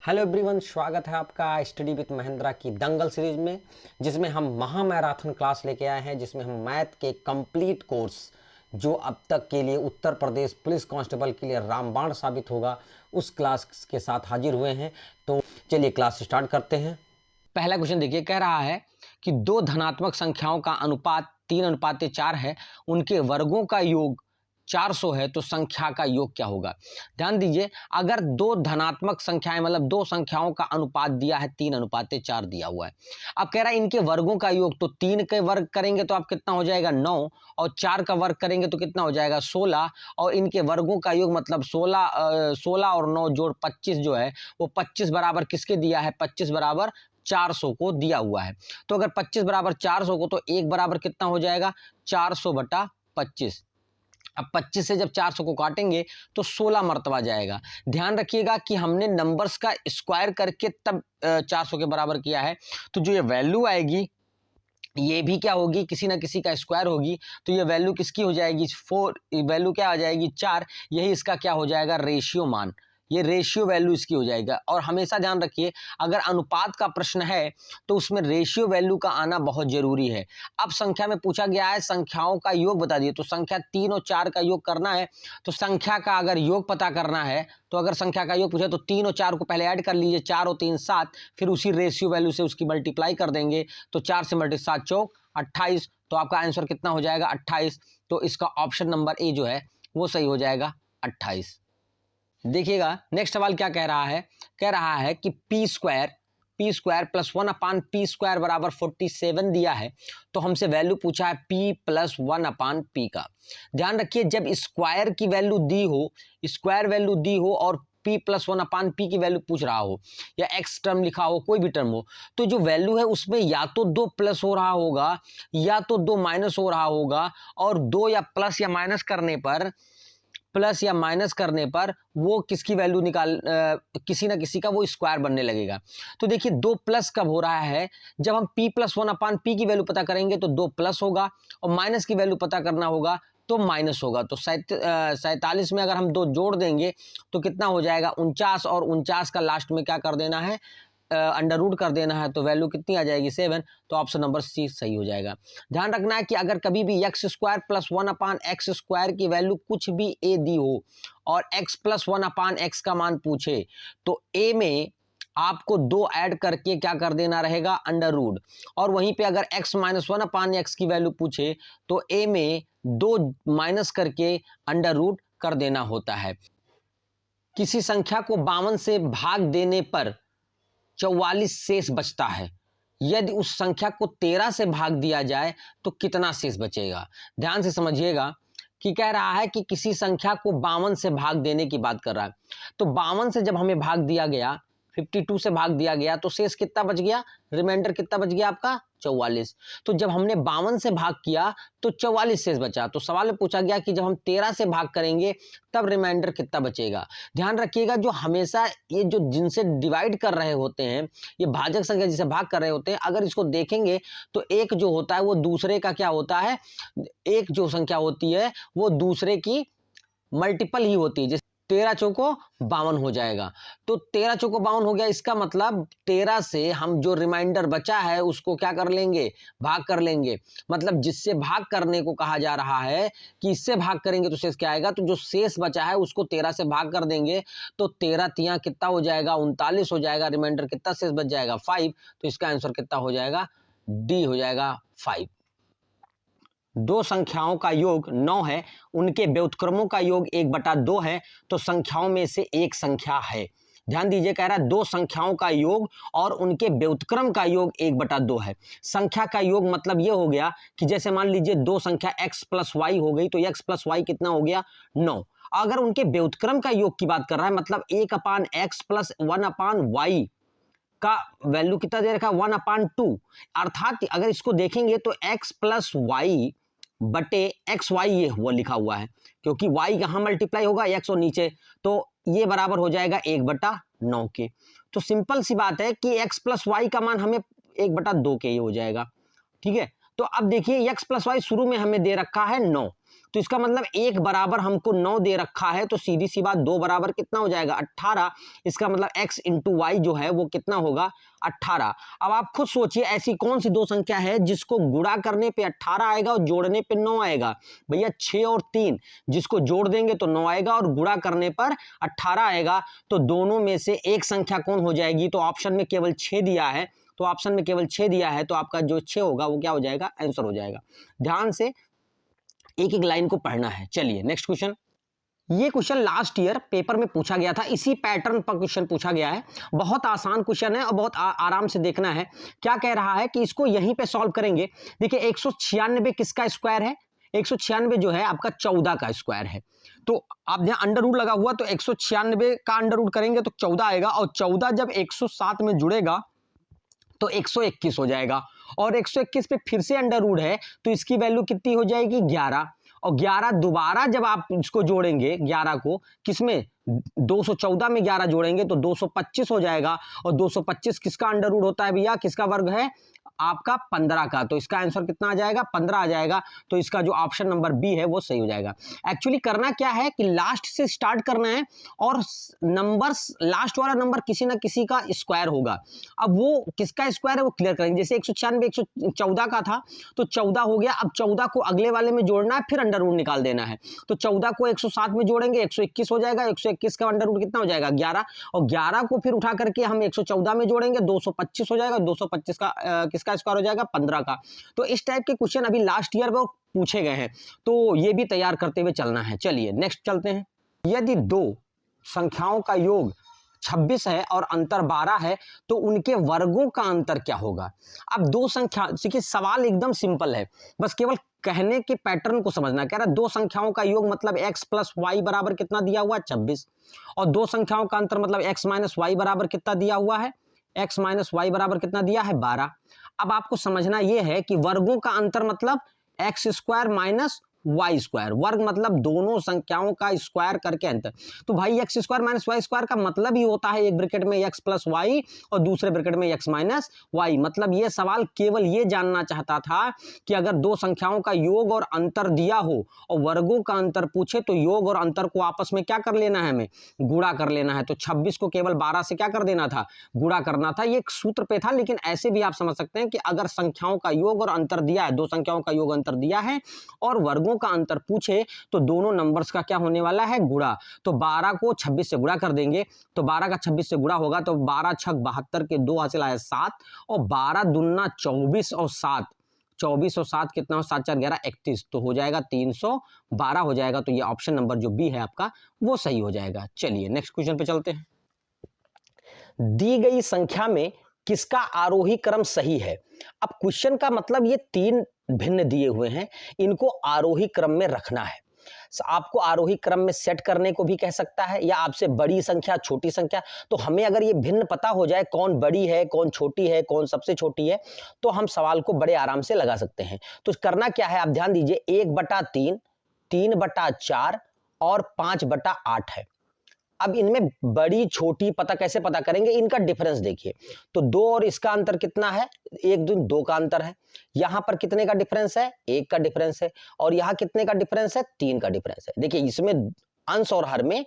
Hello everyone, स्वागत है आपका स्टडी विद महेंद्रा की दंगल सीरीज में, जिसमें हम महा मैराथन क्लास लेके आए हैं, जिसमें हम मैथ के कंप्लीट कोर्स जो अब तक के लिए उत्तर प्रदेश पुलिस कांस्टेबल के लिए रामबाण साबित होगा, उस क्लास के साथ हाजिर हुए हैं। तो चलिए क्लास स्टार्ट करते हैं। पहला क्वेश्चन देखिए, कह रहा है कि दो धनात्मक संख्याओं का अनुपात 3:4 है, उनके वर्गों का योग 400 है, तो संख्या का योग क्या होगा। ध्यान दीजिए, अगर दो धनात्मक संख्याएं मतलब दो संख्याओं का अनुपात दिया है 3:4 दिया हुआ है। अब कह रहा है इनके वर्गों का योग, तो 3 के वर्ग करेंगे तो आप कितना हो जाएगा 9, और 4 का वर्ग करेंगे तो कितना हो जाएगा 16, और इनके वर्गों का योग मतलब 16 और 9 जोड़ 25 जो है वो 25 बराबर किसके दिया है, 25 बराबर 400 को दिया हुआ है। तो अगर 25 बराबर 400 को, तो 1 बराबर कितना हो जाएगा 400/25। अब 25 से जब 400 को काटेंगे तो 16 मर्तबा जाएगा। ध्यान रखिएगा कि हमने नंबर्स का स्क्वायर करके तब 400 के बराबर किया है, तो जो ये वैल्यू आएगी ये भी क्या होगी, किसी ना किसी का स्क्वायर होगी, तो ये वैल्यू किसकी हो जाएगी 4, वैल्यू क्या आ जाएगी 4, यही इसका क्या हो जाएगा रेशियो मान, ये रेशियो वैल्यू इसकी हो जाएगा। और हमेशा ध्यान रखिए, अगर अनुपात का प्रश्न है तो उसमें रेशियो वैल्यू का आना बहुत जरूरी है। अब संख्या में पूछा गया है संख्याओं का योग बता दिए, तो संख्या 3 और 4 का योग करना है, तो संख्या का अगर योग पता करना है तो अगर संख्या का योग पूछे तो 3 और 4 को पहले ऐड कर लीजिए, 4 और 3 7, फिर उसी रेशियो वैल्यू से उसकी मल्टीप्लाई कर देंगे, तो 4 से मल्टी 7 चौक 28, तो आपका आंसर कितना हो जाएगा 28। तो इसका ऑप्शन नंबर ए जो है वो सही हो जाएगा 28। देखिएगा नेक्स्ट सवाल क्या कह रहा है कि पी स्क्वायर प्लस 1/p² बराबर 47 दिया है, तो हमसे वैल्यू पूछा है p प्लस 1/p का। ध्यान रखिए, जब स्क्वायर की वैल्यू दी हो, स्क्वायर वैल्यू दी हो और p प्लस 1/p की वैल्यू पूछ रहा हो, या x टर्म लिखा हो, कोई भी टर्म हो, तो जो वैल्यू है उसमें या तो 2 प्लस हो रहा होगा या तो 2 माइनस हो रहा होगा, और 2 या प्लस या माइनस करने पर वो किसकी वैल्यू किसी ना किसी का वो स्क्वायर बनने लगेगा। तो देखिए 2 प्लस कब हो रहा है, जब हम p प्लस 1/p की वैल्यू पता करेंगे तो 2 प्लस होगा, और माइनस की वैल्यू पता करना होगा तो माइनस होगा। तो 47 में अगर हम 2 जोड़ देंगे तो कितना हो जाएगा 49, और 49 का लास्ट में क्या कर देना है अंडर रूट कर देना है, तो वैल्यू कितनी आ जाएगी 7। तो ऑप्शन नंबर सी सही हो जाएगा। ध्यान रखना है कि अगर कभी भी x² प्लस 1/x² की वैल्यू कुछ भी a दी हो और x प्लस 1/x का मान पूछे, तो a में आपको 2 ऐड करके क्या कर देना रहेगा अंडर रूट, और वहीं पे अगर x माइनस 1/x की वैल्यू पूछे तो a में 2 माइनस करके अंडर रूट कर देना होता है। किसी संख्या को 52 से भाग देने पर 44 शेष बचता है, यदि उस संख्या को 13 से भाग दिया जाए तो कितना शेष बचेगा। ध्यान से समझिएगा कि कह रहा है कि किसी संख्या को 52 से भाग देने की बात कर रहा है, तो 52 से जब हमें भाग दिया गया, 52 से भाग दिया गया, तो शेष कितना बच गया, रिमाइंडर कितना बच गया आपका 44। तो जब हमने 52 से भाग किया तो 44 शेष बचा। तो सवाल में पूछा गया कि जब हम 13 से भाग करेंगे तब रिमाइंडर कितना बचेगा। ध्यान रखिएगा, जो हमेशा ये जो जिनसे डिवाइड कर रहे होते हैं, ये भाजक संख्या जिसे भाग कर रहे होते हैं, अगर इसको देखेंगे तो एक जो होता है वो दूसरे का क्या होता है, एक जो संख्या होती है वो दूसरे की मल्टीपल ही होती है। जैसे 13 चौको 52 हो जाएगा, तो 13 चौको 52 हो गया, इसका मतलब 13 से हम जो रिमाइंडर बचा है उसको क्या कर लेंगे, भाग कर लेंगे। मतलब जिससे भाग करने को कहा जा रहा है कि इससे भाग करेंगे तो शेष क्या आएगा, तो जो शेष बचा है उसको 13 से भाग कर देंगे, तो 13 तियां कितना हो जाएगा 39 हो जाएगा, रिमाइंडर कितना शेष बच जाएगा 5। तो इसका आंसर कितना हो जाएगा, डी हो जाएगा 5। दो संख्याओं का योग 9 है, उनके व्युत्क्रमों का योग 1/2 है, तो संख्याओं में से एक संख्या है। ध्यान दीजिए, कह रहा है दो संख्याओं का योग और उनके व्युत्क्रम का योग 1/2 है। संख्या का योग मतलब ये हो गया कि जैसे मान लीजिए दो संख्या x प्लस वाई हो गई, तो x प्लस वाई कितना हो गया 9। अगर उनके व्युत्क्रम का योग की बात कर रहा है, मतलब 1/x प्लस 1/y का वैल्यू कितना दे रखा है 1/2, अर्थात अगर इसको देखेंगे तो x प्लस वाई बटे एक्स वाई ये हुआ लिखा हुआ है, क्योंकि y यहां मल्टीप्लाई होगा x और नीचे, तो ये बराबर हो जाएगा 1/9 के। तो सिंपल सी बात है कि x प्लस वाई का मान हमें 1/2 के ये हो जाएगा। ठीक है, तो अब देखिए x प्लस वाई शुरू में हमें दे रखा है 9, तो इसका मतलब 1 बराबर हमको 9 दे रखा है, तो सीधी सी बात 2 बराबर कितना हो जाएगा 18। इसका मतलब x इंटू वाई जो है वो कितना होगा 18। अब आप खुद सोचिए ऐसी कौन सी दो संख्या है जिसको गुणा करने पे 18 आएगा और जोड़ने पे 9 आएगा। भैया 6 और 3, जिसको जोड़ देंगे तो 9 आएगा और गुणा करने पर 18 आएगा। तो दोनों में से एक संख्या कौन हो जाएगी? तो ऑप्शन में केवल 6 दिया है, तो ऑप्शन में केवल 6 दिया है, तो आपका जो 6 होगा वो क्या हो जाएगा? आंसर हो जाएगा। ध्यान से एक एक लाइन को पढ़ना है। चलिए नेक्स्ट क्वेश्चन। ये क्वेश्चन लास्ट ईयर पेपर में पूछा गया था, इसी पैटर्न पर क्वेश्चन पूछा गया है। बहुत आसान क्वेश्चन है और बहुत आराम से देखना है। क्या कह रहा है कि इसको यहीं पे सॉल्व करेंगे। देखिए 196 किसका स्क्वायर है? 196 जो है आपका 14 का स्क्वायर है। तो आप यहाँ अंडर रूट लगा हुआ, तो 196 का अंडर रूट करेंगे तो 14 आएगा, और 14 जब 107 में जुड़ेगा तो 121 हो जाएगा, और 121 पे फिर से अंडर रूट है, तो इसकी वैल्यू कितनी हो जाएगी? 11। और 11 दोबारा जब आप इसको जोड़ेंगे 11 को किसमें? 214 में 11 जोड़ेंगे तो 225 हो जाएगा, और 225 किसका अंडर रूट होता है भैया? किसका वर्ग है? आपका 15 का। तो इसका आंसर कितना आ जाएगा? 15 आ जाएगा। तो इसका जो ऑप्शन नंबर बी है वो सही हो जाएगा। एक्चुअली करना क्या है कि लास्ट से स्टार्ट करना है, और नंबर्स लास्ट वाला नंबर किसी ना किसी का स्क्वायर होगा। अब वो किसका स्क्वायर है वो क्लियर करेंगे। जैसे 196 114 का था तो 14 हो गया। अब 14 को अगले वाले में जोड़ना है, फिर अंडर रूट निकाल देना है। तो 14 को 107 में जोड़ेंगे 121 हो जाएगा, 121 का अंडर रूट कितना हो जाएगा? 11, और 11 को फिर उठा करके हम 114 में जोड़ेंगे 225 हो जाएगा, 225 का किसका स्क्वायर हो जाएगा? 15 का। तो इस टाइप के क्वेश्चन अभी लास्ट ईयर में पूछे गए हैं, तो ये भी तैयार करते हुए चलना है। चलिए नेक्स्ट चलते हैं। यदि दो संख्याओं का योग 26 है और अंतर 12 है तो उनके वर्गों का अंतर क्या होगा? अब दो संख्या, देखिए सवाल एकदम सिंपल है, बस केवल कहने के पैटर्न को समझना। कह रहा है दो संख्याओं का योग मतलब x प्लस वाई बराबर कितना दिया हुआ है? 26, और दो संख्याओं का अंतर मतलब x माइनस वाई बराबर कितना दिया हुआ है? x माइनस वाई बराबर कितना दिया है? 12। अब आपको समझना यह है कि वर्गों का अंतर मतलब x square minus y square, वर्ग मतलब दोनों संख्याओं का स्क्वायर करके अंतर। तो भाई x square minus y square का मतलब ही होता है एक ब्रैकेट में एक्स प्लस वाई और दूसरे ब्रैकेट में एक्स माइनस वाई। मतलब ये सवाल केवल ये जानना चाहता था कि अगर दो संख्याओं का योग और अंतर दिया हो और वर्गों का अंतर पूछे तो योग और अंतर को आपस में क्या कर लेना है? हमें गुणा कर लेना है। तो 26 को केवल 12 से क्या कर देना था? गुणा करना था। ये एक सूत्र पे था, लेकिन ऐसे भी आप समझ सकते हैं कि अगर संख्याओं का योग और अंतर दिया है, दो संख्याओं का योग अंतर दिया है और वर्गों का अंतर पूछे तो दोनों नंबर्स का क्या होने वाला है? गुणा। तो 12 को 26 से गुणा कर देंगे, तो 12 का 26 से गुणा होगा तो 12 छक 72 के 2 हासिल आया 7, और 12 दूना 24 और 7, 24 और 7 कितना हो? 7 4 11 31, तो हो जाएगा 312 हो जाएगा। तो ये ऑप्शन नंबर जो बी है आपका वो सही हो जाएगा। चलिए नेक्स्ट क्वेश्चन पे चलते हैं। दी गई संख्या में किसका आरोही क्रम सही है? अब क्वेश्चन का मतलब ये तीन भिन्न दिए हुए हैं, इनको आरोही क्रम में रखना है। आपको आरोही क्रम में सेट करने को भी कह सकता है, या आपसे बड़ी संख्या छोटी संख्या। तो हमें अगर ये भिन्न पता हो जाए कौन बड़ी है कौन छोटी है कौन सबसे छोटी है, तो हम सवाल को बड़े आराम से लगा सकते हैं। तो करना क्या है आप ध्यान दीजिए, 1/3, 3/4 और 5/8 है। अब इनमें बड़ी छोटी पता कैसे पता करेंगे? इनका डिफरेंस देखिए, तो 2 और इसका अंतर कितना है? 1 दूनी 2 का अंतर है। यहां पर कितने का डिफरेंस है? 1 का डिफरेंस है। और यहां कितने का डिफरेंस है? 3 का डिफरेंस है। देखिए इसमें अंश और हर में,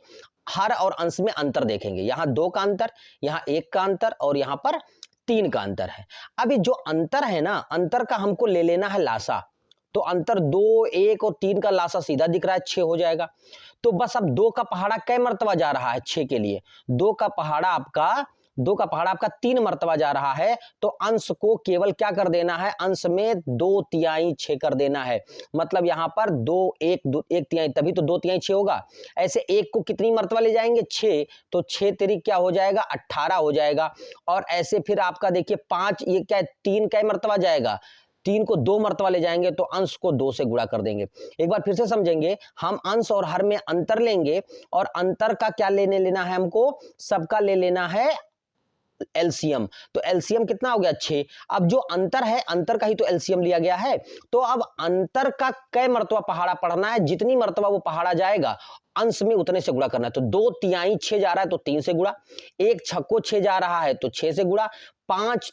हर और अंश में अंतर देखेंगे। यहां 2 का अंतर, यहां 1 का अंतर और यहां पर 3 का अंतर है। अब ये जो अंतर है ना, अंतर का हमको ले लेना है लासा। तो अंतर 2, 1 और 3 का लासा सीधा दिख रहा है, 6 हो जाएगा। तो बस अब 2 का पहाड़ा कै मर्तबा जा रहा है? 6 के लिए 2 का पहाड़ा आपका 3 मर्तबा जा रहा है। तो अंश को केवल क्या कर देना है? अंश में 2/3 6 कर देना है। मतलब यहां पर 1/3, तभी तो 2/3 6 होगा। ऐसे 1 को कितनी मर्तबा ले जाएंगे? 6, तो 6 तिरिक क्या हो जाएगा? 18 हो जाएगा। और ऐसे फिर आपका देखिए 5, ये क्या 3 कै मर्तबा जाएगा? 3 को 2 मर्तबा ले जाएंगे, तो अंश को 2 से गुणा कर देंगे। एक बार फिर से समझेंगे, हम अंश और हर में अंतर लेंगे और अंतर का क्या लेना है हमको? सबका ले लेना है एलसीएम। तो एलसीएम कितना हो गया? 6। अब जो अंतर है, अंतर का ही तो एलसीएम लिया गया है। तो अब अंतर का कै मर्तबा पहाड़ा पढ़ना है? जितनी मर्तबा वो पहाड़ा जाएगा अंश में उतने से गुणा करना है। तो 2/3 6 जा रहा है तो 3 से गुणा, 1 छक्को 6 जा रहा है तो 6 से गुणा, 5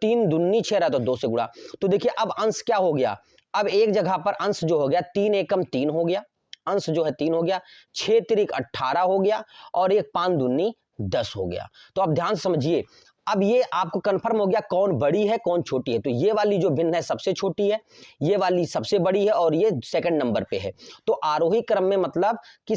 3 दूनी 6 रहा है तो 2 से गुणा। तो देखिए अब अंश क्या हो गया? अब एक जगह पर अंश जो हो गया 3 एकम 3 हो गया, अंश जो है 3 हो गया, 6 तिरिक 18 हो गया और एक 5 दूनी 10 हो गया। तो अब ध्यान समझिए, अब ये आपको कंफर्म हो गया कौन बड़ी है कौन छोटी है। तो ये वाली जो भिन्न है सबसे छोटी है, ये वाली सबसे बड़ी है और ये सेकंड नंबर पे है। तो आरोही क्रम में मतलब कि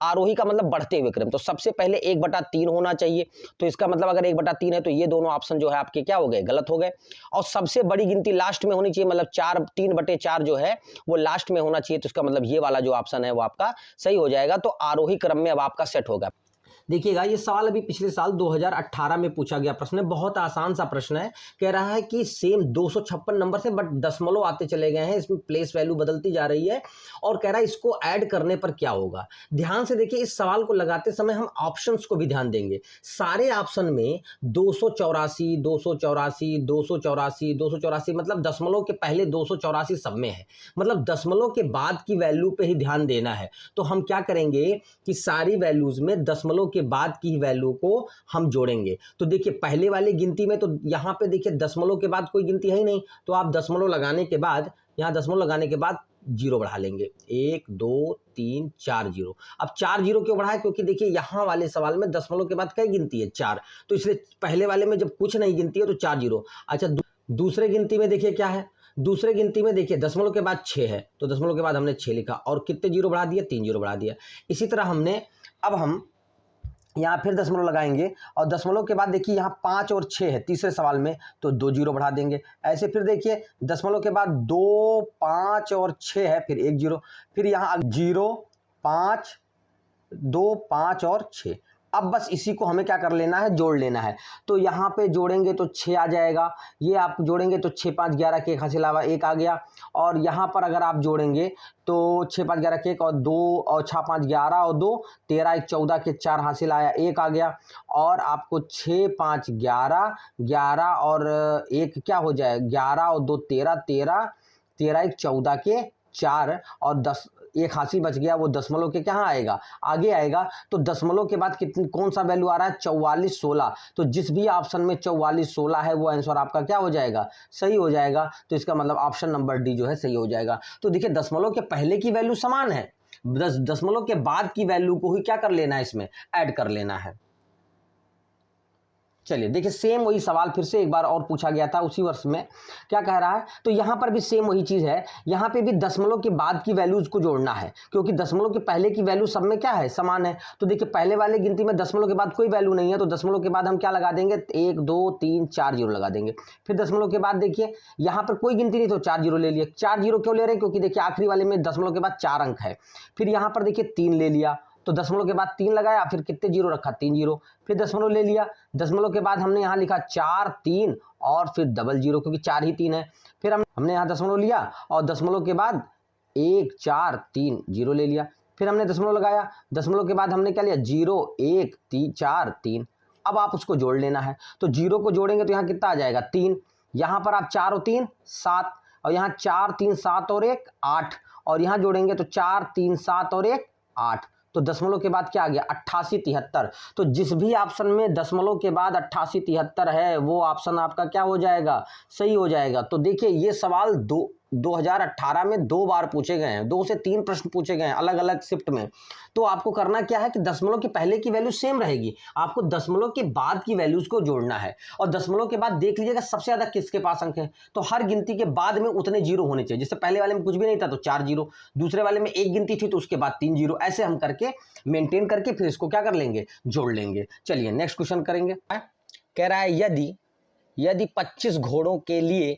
आरोही का मतलब बढ़ते हुए क्रम, तो सबसे पहले 1/3 होना चाहिए। तो इसका मतलब अगर 1/3 है तो ये दोनों ऑप्शन जो है आपके क्या हो गए, गलत हो गए। और सबसे बड़ी गिनती लास्ट में होनी चाहिए, मतलब 3/4 जो है वो लास्ट में होना चाहिए। तो इसका मतलब ये वाला जो ऑप्शन है वो आपका सही हो जाएगा। तो आरोही क्रम में अब आपका सेट होगा। देखिएगा ये सवाल अभी पिछले साल 2018 में पूछा गया प्रश्न है, बहुत आसान सा प्रश्न है। कह रहा है कि सेम 256 नंबर से बट दशमलव आते चले गए हैं, इसमें प्लेस वैल्यू बदलती जा रही है और कह रहा है इसको ऐड करने पर क्या होगा। ध्यान से देखिए, इस सवाल को लगाते समय हम ऑप्शंस को भी ध्यान देंगे। सारे ऑप्शन में 284 284 284 284 मतलब दशमलव के पहले 284 सब में है, मतलब दशमलव के बाद की वैल्यू पे ही ध्यान देना है। तो हम क्या करेंगे कि सारी वैल्यूज में दशमलव के बाद की वैल्यू को हम जोड़ेंगे। तो देखिए पहले वाली गिनती में तो यहां पे देखिए दशमलव के बाद कोई गिनती है ही नहीं, तो आप दशमलव लगाने के बाद, यहां दशमलव लगाने के बाद जीरो बढ़ा लेंगे, 1 2 3 4 जीरो। अब 4 जीरो क्यों बढ़ाए, क्योंकि देखिए यहां वाले सवाल में दशमलव के बाद क्या गिनती है, 4, तो इसलिए पहले वाले में जब कुछ नहीं गिनती है तो 4 जीरो। अच्छा दूसरे गिनती में देखिए क्या है, दूसरे गिनती में देखिए दशमलव के बाद 6 है, तो दशमलव के बाद हमने 6 लिखा और कितने जीरो बढ़ा दिया, 3 जीरो बढ़ा दिया। इसी तरह हमने, अब हम यहाँ फिर दशमलव लगाएंगे और दशमलव के बाद देखिए यहाँ 5 और 6 है तीसरे सवाल में, तो 2 जीरो बढ़ा देंगे। ऐसे फिर देखिए दशमलव के बाद 2 5 और 6 है, फिर 1 जीरो, फिर यहाँ 0 5 2 5 और 6। अब बस इसी को हमें क्या कर लेना है, जोड़ लेना है। तो यहाँ पे जोड़ेंगे तो 6 आ जाएगा, ये आप जोड़ेंगे तो 6 5 11 के एक हासिल आवा 1 आ गया। और यहाँ पर अगर आप जोड़ेंगे तो 6 5 11 के 1 और 2 और 6 5 11 और 2 13 1 14 के 4 हासिल आया 1 आ गया। और आपको 6 5 11 11 और 1 क्या हो जाए, 11 और 2 13 13 13 1 14 के 4 और 10 एक हासिल बच गया, वो दशमलव के कहाँ आएगा, आगे आएगा। तो दशमलव के बाद कितनी कौन सा वैल्यू आ रहा है, 44 16। तो जिस भी ऑप्शन में 44 16 है वो आंसर आपका क्या हो जाएगा, सही हो जाएगा। तो इसका मतलब ऑप्शन नंबर डी जो है सही हो जाएगा। तो देखिए दशमलव के पहले की वैल्यू समान है, दशमलव के बाद की वैल्यू को ही क्या कर लेना है, इसमें ऐड कर लेना है। चलिए देखिए सेम वही सवाल फिर से एक बार और पूछा गया था उसी वर्ष में, क्या कह रहा है, तो यहाँ पर भी सेम वही चीज़ है। यहाँ पे भी दशमलव के बाद की वैल्यूज को जोड़ना है, क्योंकि दशमलव के पहले की वैल्यू सब में क्या है, समान है। तो देखिए पहले वाले गिनती में दशमलव के बाद कोई वैल्यू नहीं है, तो दशमलव के बाद हम क्या लगा देंगे, 1 2 3 4 जीरो लगा देंगे। फिर दशमलव के बाद देखिए यहाँ पर कोई गिनती नहीं, तो 4 जीरो ले लिया। 4 जीरो क्यों ले रहे हैं, क्योंकि देखिए आखिरी वाले में दशमलव के बाद 4 अंक है। फिर यहाँ पर देखिए 3 ले लिया, तो दशमलव के बाद 3 लगाया, फिर कितने जीरो रखा, 3 जीरो। फिर दशमलव ले लिया, दशमलव के बाद हमने यहाँ लिखा 4 3 और फिर डबल जीरो, क्योंकि 4 ही 3 है। फिर हमने यहाँ दशमलव लिया और दशमलव के बाद 1 4 3 जीरो ले लिया। फिर हमने दशमलव लगाया, दशमलव के बाद हमने क्या लिया, 0 1 3 4 3। अब आप उसको जोड़ लेना है, तो जीरो को जोड़ेंगे तो यहाँ कितना आ जाएगा, 3। यहाँ पर आप 4 और 3 7, और यहाँ 4 3 7 और 1 8, और यहाँ जोड़ेंगे तो 4 3 7 और 1 8। तो दशमलव के बाद क्या आ गया, 88 73। तो जिस भी ऑप्शन में दशमलव के बाद 88 73 है वो ऑप्शन आपका क्या हो जाएगा, सही हो जाएगा। तो देखिए ये सवाल 2018 में 2 बार पूछे गए हैं, 2 से 3 प्रश्न पूछे गए हैं अलग अलग शिफ्ट में। तो आपको करना क्या है कि दशमलव के पहले की वैल्यू सेम रहेगी, आपको दशमलव के बाद की वैल्यूज को जोड़ना है। और दशमलव के बाद देख लीजिएगा सबसे ज्यादा किसके पास अंक है, तो हर गिनती के बाद में उतने जीरो होने चाहिए। जैसे पहले वाले में कुछ भी नहीं था तो 4 जीरो, दूसरे वाले में एक गिनती थी तो उसके बाद 3 जीरो, ऐसे हम करके मेंटेन करके फिर इसको क्या कर लेंगे, जोड़ लेंगे। चलिए नेक्स्ट क्वेश्चन करेंगे। कह रहा है यदि 25 घोड़ों के लिए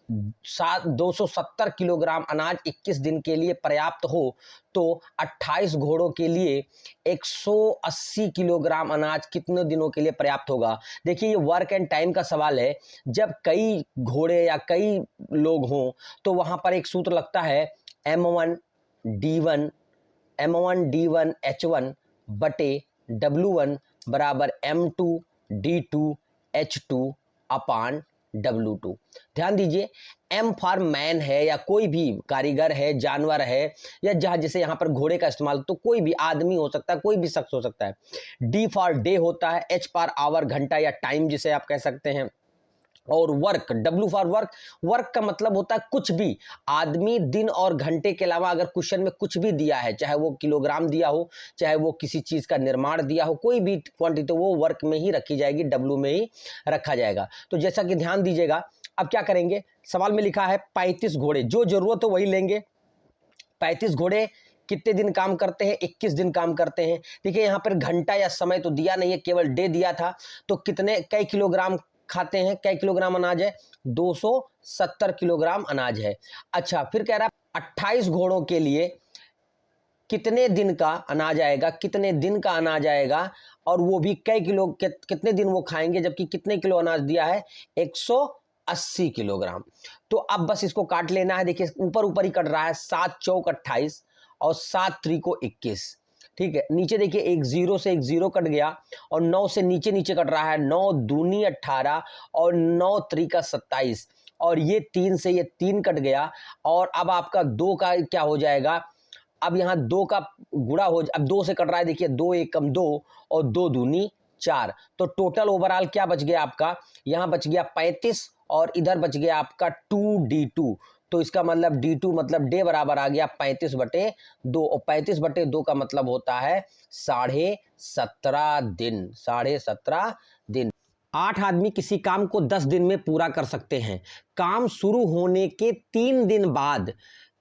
270 किलोग्राम अनाज 21 दिन के लिए पर्याप्त हो तो 28 घोड़ों के लिए 180 किलोग्राम अनाज कितने दिनों के लिए पर्याप्त होगा। देखिए ये वर्क एंड टाइम का सवाल है। जब कई घोड़े या कई लोग हों तो वहां पर एक सूत्र लगता है M1 D1 H1 बटे W1 बराबर M2 D2 H2 अपान W2। ध्यान दीजिए M फॉर मैन है या कोई भी कारीगर है, जानवर है, या जहां जैसे यहाँ पर घोड़े का इस्तेमाल, तो कोई भी आदमी हो सकता है, कोई भी शख्स हो सकता है। D फॉर डे होता है, H फॉर आवर घंटा या टाइम जिसे आप कह सकते हैं, और work, W for work, work का मतलब होता है कुछ भी। आदमी दिन और घंटे के अलावा अगर क्वेश्चन में कुछ भी दिया है, चाहे वो किलोग्राम दिया हो, चाहे वो किसी चीज का निर्माण दिया हो, कोई भी क्वांटिटी, तो वो वर्क में ही रखी जाएगी, W में ही रखा जाएगा। तो जैसा कि ध्यान दीजिएगा, अब क्या करेंगे, सवाल में लिखा है 35 घोड़े, जो जरूरत हो वही लेंगे। 35 घोड़े कितने दिन काम करते हैं, 21 दिन काम करते हैं। देखिए यहाँ पर घंटा या समय तो दिया नहीं है, केवल डे दिया था। तो कितने, कई किलोग्राम खाते हैं, कई किलोग्राम अनाज है, 270 किलोग्राम अनाज है। अच्छा, फिर कह रहा है 28 घोड़ों के लिए कितने दिन का अनाज आएगा, कितने दिन का अनाज आएगा, और वो भी कई किलो, कितने दिन वो खाएंगे, जबकि कितने किलो अनाज दिया है, 180 किलोग्राम। तो अब बस इसको काट लेना है। देखिए ऊपर ऊपर ही कट रहा है, 7 चौक 28 और 7 त्रिको 21। ठीक है, नीचे देखिए एक जीरो से एक जीरो कट गया, और 9 से नीचे नीचे कट रहा है, 9 दूनी 18 और 9 त्रिका 27, और ये 3 से ये 3 कट गया। और अब आपका 2 का क्या हो जाएगा, अब यहाँ 2 का गुणा हो, अब 2 से कट रहा है, देखिए 2 एकम 2 और 2 दूनी 4। तो टोटल ओवरऑल क्या बच गया आपका, यहाँ बच गया 35 और इधर बच गया आपका 2D2। तो इसका मतलब D2 मतलब डे बराबर आ गया 35/2, और 35/2 का मतलब होता है 17.5 दिन, 17.5 दिन। 8 आदमी किसी काम को 10 दिन में पूरा कर सकते हैं। काम शुरू होने के 3 दिन बाद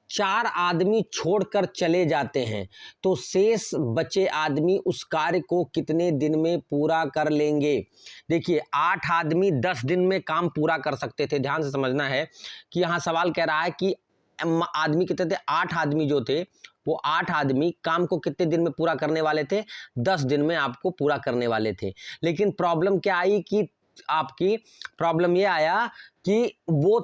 4 आदमी छोड़कर चले जाते हैं, तो शेष बचे आदमी उस कार्य को कितने दिन में पूरा कर लेंगे। देखिए 8 आदमी 10 दिन में काम पूरा कर सकते थे। ध्यान से समझना है कि यहाँ सवाल कह रहा है कि आदमी कितने थे, 8 आदमी जो थे, वो 8 आदमी काम को कितने दिन में पूरा करने वाले थे, 10 दिन में आपको पूरा करने वाले थे। लेकिन प्रॉब्लम क्या आई कि आपकी प्रॉब्लम ये आया कि वो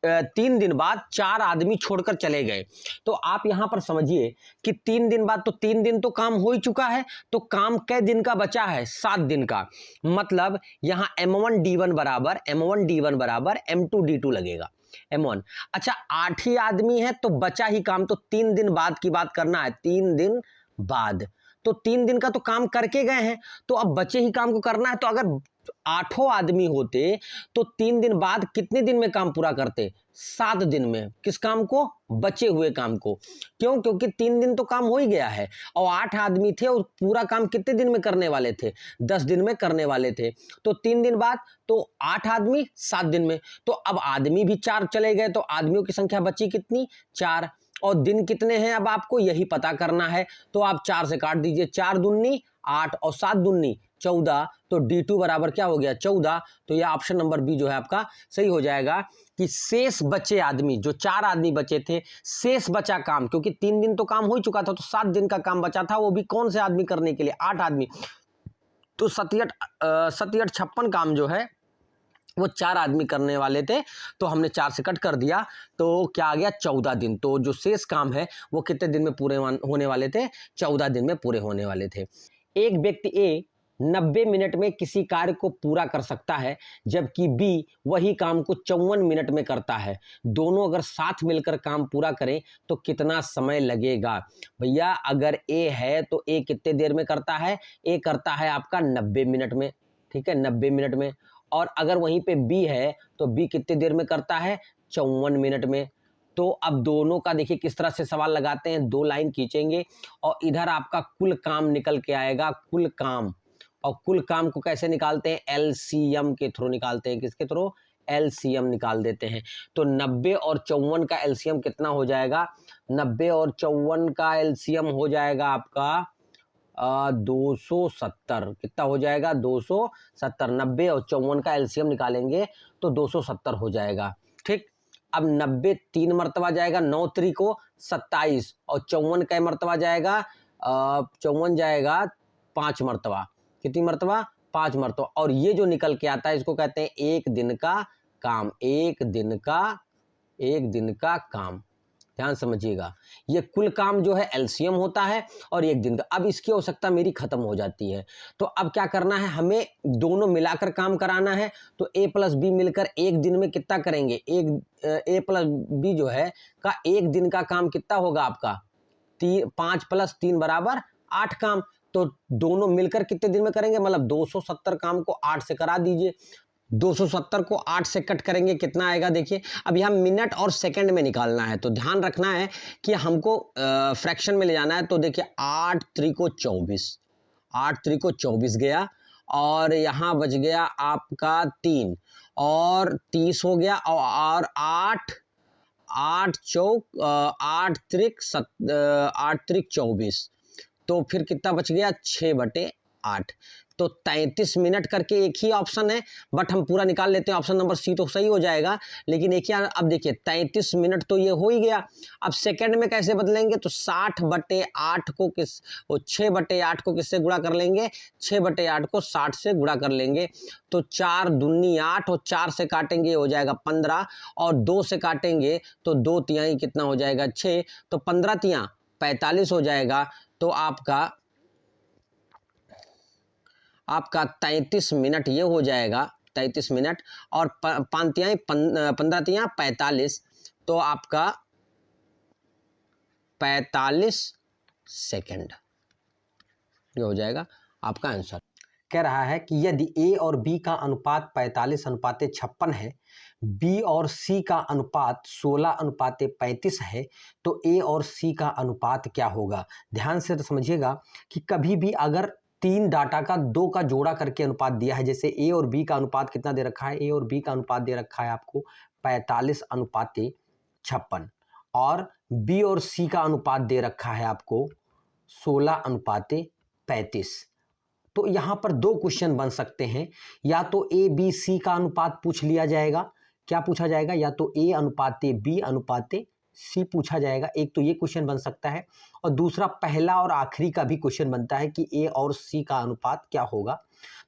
3 दिन बाद 4 आदमी छोड़कर चले गए। तो आप यहां पर समझिए कि 3 दिन बाद, तो 3 दिन तो काम हो ही चुका है, तो काम कै दिन का बचा है, 7 दिन का। मतलब यहां M1D1 बराबर M2D2 लगेगा, M1। अच्छा 8 ही आदमी है तो बचा ही काम, तो 3 दिन बाद की बात करना है, 3 दिन बाद। तो 3 दिन का तो काम करके गए हैं, तो अब बचे ही काम को करना है। तो अगर 8 आदमी होते तो 3 दिन बाद कितने दिन में काम पूरा करते, 7 दिन में। किस काम को, बचे हुए काम को। क्यों, क्योंकि 3 दिन तो काम हो ही गया है, और 8 आदमी थे और पूरा काम कितने दिन में करने वाले थे, 10 दिन में करने वाले थे। तो 3 दिन बाद तो 8 आदमी 7 दिन में। तो अब आदमी भी 4 चले गए, तो आदमियों की संख्या बची कितनी, 4, और दिन कितने हैं अब आपको यही पता करना है। तो आप 4 से काट दीजिए, 4 दूनी 8 और 7 दूनी 14, तो D2 बराबर क्या हो गया, 14। तो यह ऑप्शन नंबर बी जो है आपका सही हो जाएगा कि शेष बचे आदमी, जो 4 आदमी बचे थे, शेष बचा काम, क्योंकि 3 दिन तो काम हो ही चुका था, तो 7 दिन का काम बचा था, वो भी कौन से आदमी करने के लिए, 8 आदमी। तो 7 8 56 काम जो है वो 4 आदमी करने वाले थे, तो हमने 4 से कट कर दिया, तो क्या आ गया, 14 दिन। तो जो शेष काम है वो कितने दिन में पूरे होने वाले थे, 14 दिन में पूरे होने वाले थे। एक व्यक्ति ए 90 मिनट में किसी कार्य को पूरा कर सकता है, जबकि बी वही काम को 54 मिनट में करता है। दोनों अगर साथ मिलकर काम पूरा करें तो कितना समय लगेगा। भैया अगर ए है तो ए कितने देर में करता है, ए करता है आपका 90 मिनट में, ठीक है, 90 मिनट में। और अगर वहीं पे बी है तो बी कितने देर में करता है, 54 मिनट में। तो अब दोनों का देखिए किस तरह से सवाल लगाते हैं, 2 लाइन खींचेंगे और इधर आपका कुल काम निकल के आएगा, कुल काम। और कुल काम को कैसे निकालते हैं, एलसीएम के थ्रू निकालते हैं। किसके थ्रू, एलसीएम निकाल देते हैं। तो 90 और 54 का एलसीएम कितना हो जाएगा, 90 और 54 का एलसीएम हो जाएगा आपका 270। कितना हो जाएगा, 270। 90 और 54 का एलसीएम निकालेंगे तो 270 हो जाएगा। ठीक, अब 90 3 मरतबा जाएगा, 9 त्रिको 27, और 54 का मरतबा जाएगा, 54 जाएगा 5 मरतबा। कितनी मरतबा, 5 मरतबा। और ये जो निकल के आता है इसको कहते हैं 1 दिन का काम, 1 दिन का काम। ध्यान समझिएगा, ये कुल काम जो है एलसीएम होता है और 1 दिन का। अब इसकी आवश्यकता मेरी खत्म हो जाती है, तो अब क्या करना है, हमें दोनों मिलाकर काम कराना है। तो ए प्लस बी मिलकर 1 दिन में कितना करेंगे, ए प्लस बी जो है का 1 दिन का काम कितना होगा आपका, 5 + 3 बराबर 8 काम। तो दोनों मिलकर कितने दिन में करेंगे, मतलब 270 काम को 8 से करा दीजिए। 270 को 8 से कट करेंगे कितना आएगा देखिए। अब यहाँ मिनट और सेकंड में निकालना है तो ध्यान रखना है कि हमको फ्रैक्शन में ले जाना है। तो देखिए 8 त्रिको 24, 8 त्रिको 24 गया और यहाँ बच गया आपका 3 और 30 हो गया और 8 8 चौक 8 त्रिक 24, तो फिर कितना बच गया 6/8। तो 33 मिनट करके एक ही ऑप्शन है, बट हम पूरा निकाल लेते हैं। ऑप्शन नंबर सी तो सही हो जाएगा, लेकिन एक ही। अब देखिए 33 मिनट तो ये हो ही गया। अब सेकंड में कैसे बदलेंगे, तो 60/8 को 6/8 को किससे गुणा कर लेंगे, 6/8 को 60 से गुणा कर लेंगे। तो 4 दूनी 8 और 4 से काटेंगे हो जाएगा 15 और 2 से काटेंगे तो 2 तिहाई कितना हो जाएगा 6, तो 15 तिहाई 45 हो जाएगा। तो आपका 33 मिनट ये हो जाएगा, 33 मिनट और 5 तिहाई 15 तिहाई 45, तो आपका 45 सेकंड ये हो जाएगा आपका आंसर। कह रहा है कि यदि ए और बी का अनुपात 45:56 है, बी और सी का अनुपात 16:35 है, तो ए और सी का अनुपात क्या होगा। ध्यान से तो समझिएगा कि कभी भी अगर 3 डाटा का 2 का जोड़ा करके अनुपात दिया है, जैसे ए और बी का अनुपात कितना दे रखा है, ए और बी का अनुपात दे रखा है आपको 45:56 और बी और सी का अनुपात दे रखा है आपको 16:35। तो यहाँ पर 2 क्वेश्चन बन सकते हैं, या तो ए बी सी का अनुपात पूछ लिया जाएगा। क्या पूछा जाएगा, या तो ए अनुपाते बी अनुपाते सी पूछा जाएगा। एक तो ये क्वेश्चन बन सकता है, और दूसरा पहला और आखिरी का भी क्वेश्चन बनता है कि ए और सी का अनुपात क्या होगा।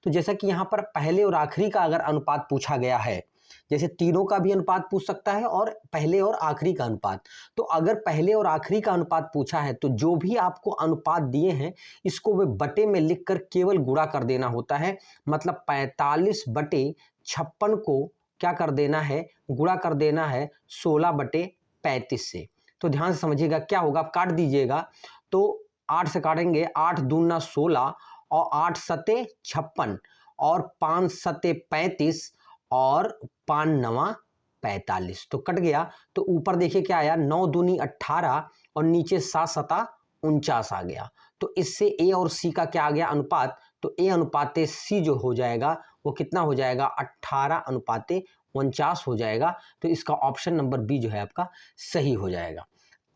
तो जैसा कि यहाँ पर पहले और आखिरी का अगर अनुपात पूछा गया है, जैसे तीनों का भी अनुपात पूछ सकता है और पहले और आखिरी का अनुपात। तो अगर पहले और आखिरी का अनुपात पूछा है तो जो भी आपको अनुपात दिए हैं इसको वे बटे में लिखकर केवल गुणा कर देना होता है। मतलब 45/56 को क्या कर देना है, गुणा कर देना है 16/35 से। तो ध्यान से समझिएगा क्या होगा, आप काट दीजिएगा तो 8 से काटेंगे, 8 दूना 16 और 8 सते 56 और 5 सते 35 और 5 नवा 45, तो कट गया। तो ऊपर देखिए क्या आया, 9 दूनी 18 और नीचे 7 सता 49 आ गया। तो इससे ए और सी का क्या आ गया अनुपात, तो ए अनुपाते सी जो हो जाएगा वो कितना हो जाएगा 18:49 हो जाएगा। तो इसका ऑप्शन नंबर बी जो है आपका सही हो जाएगा।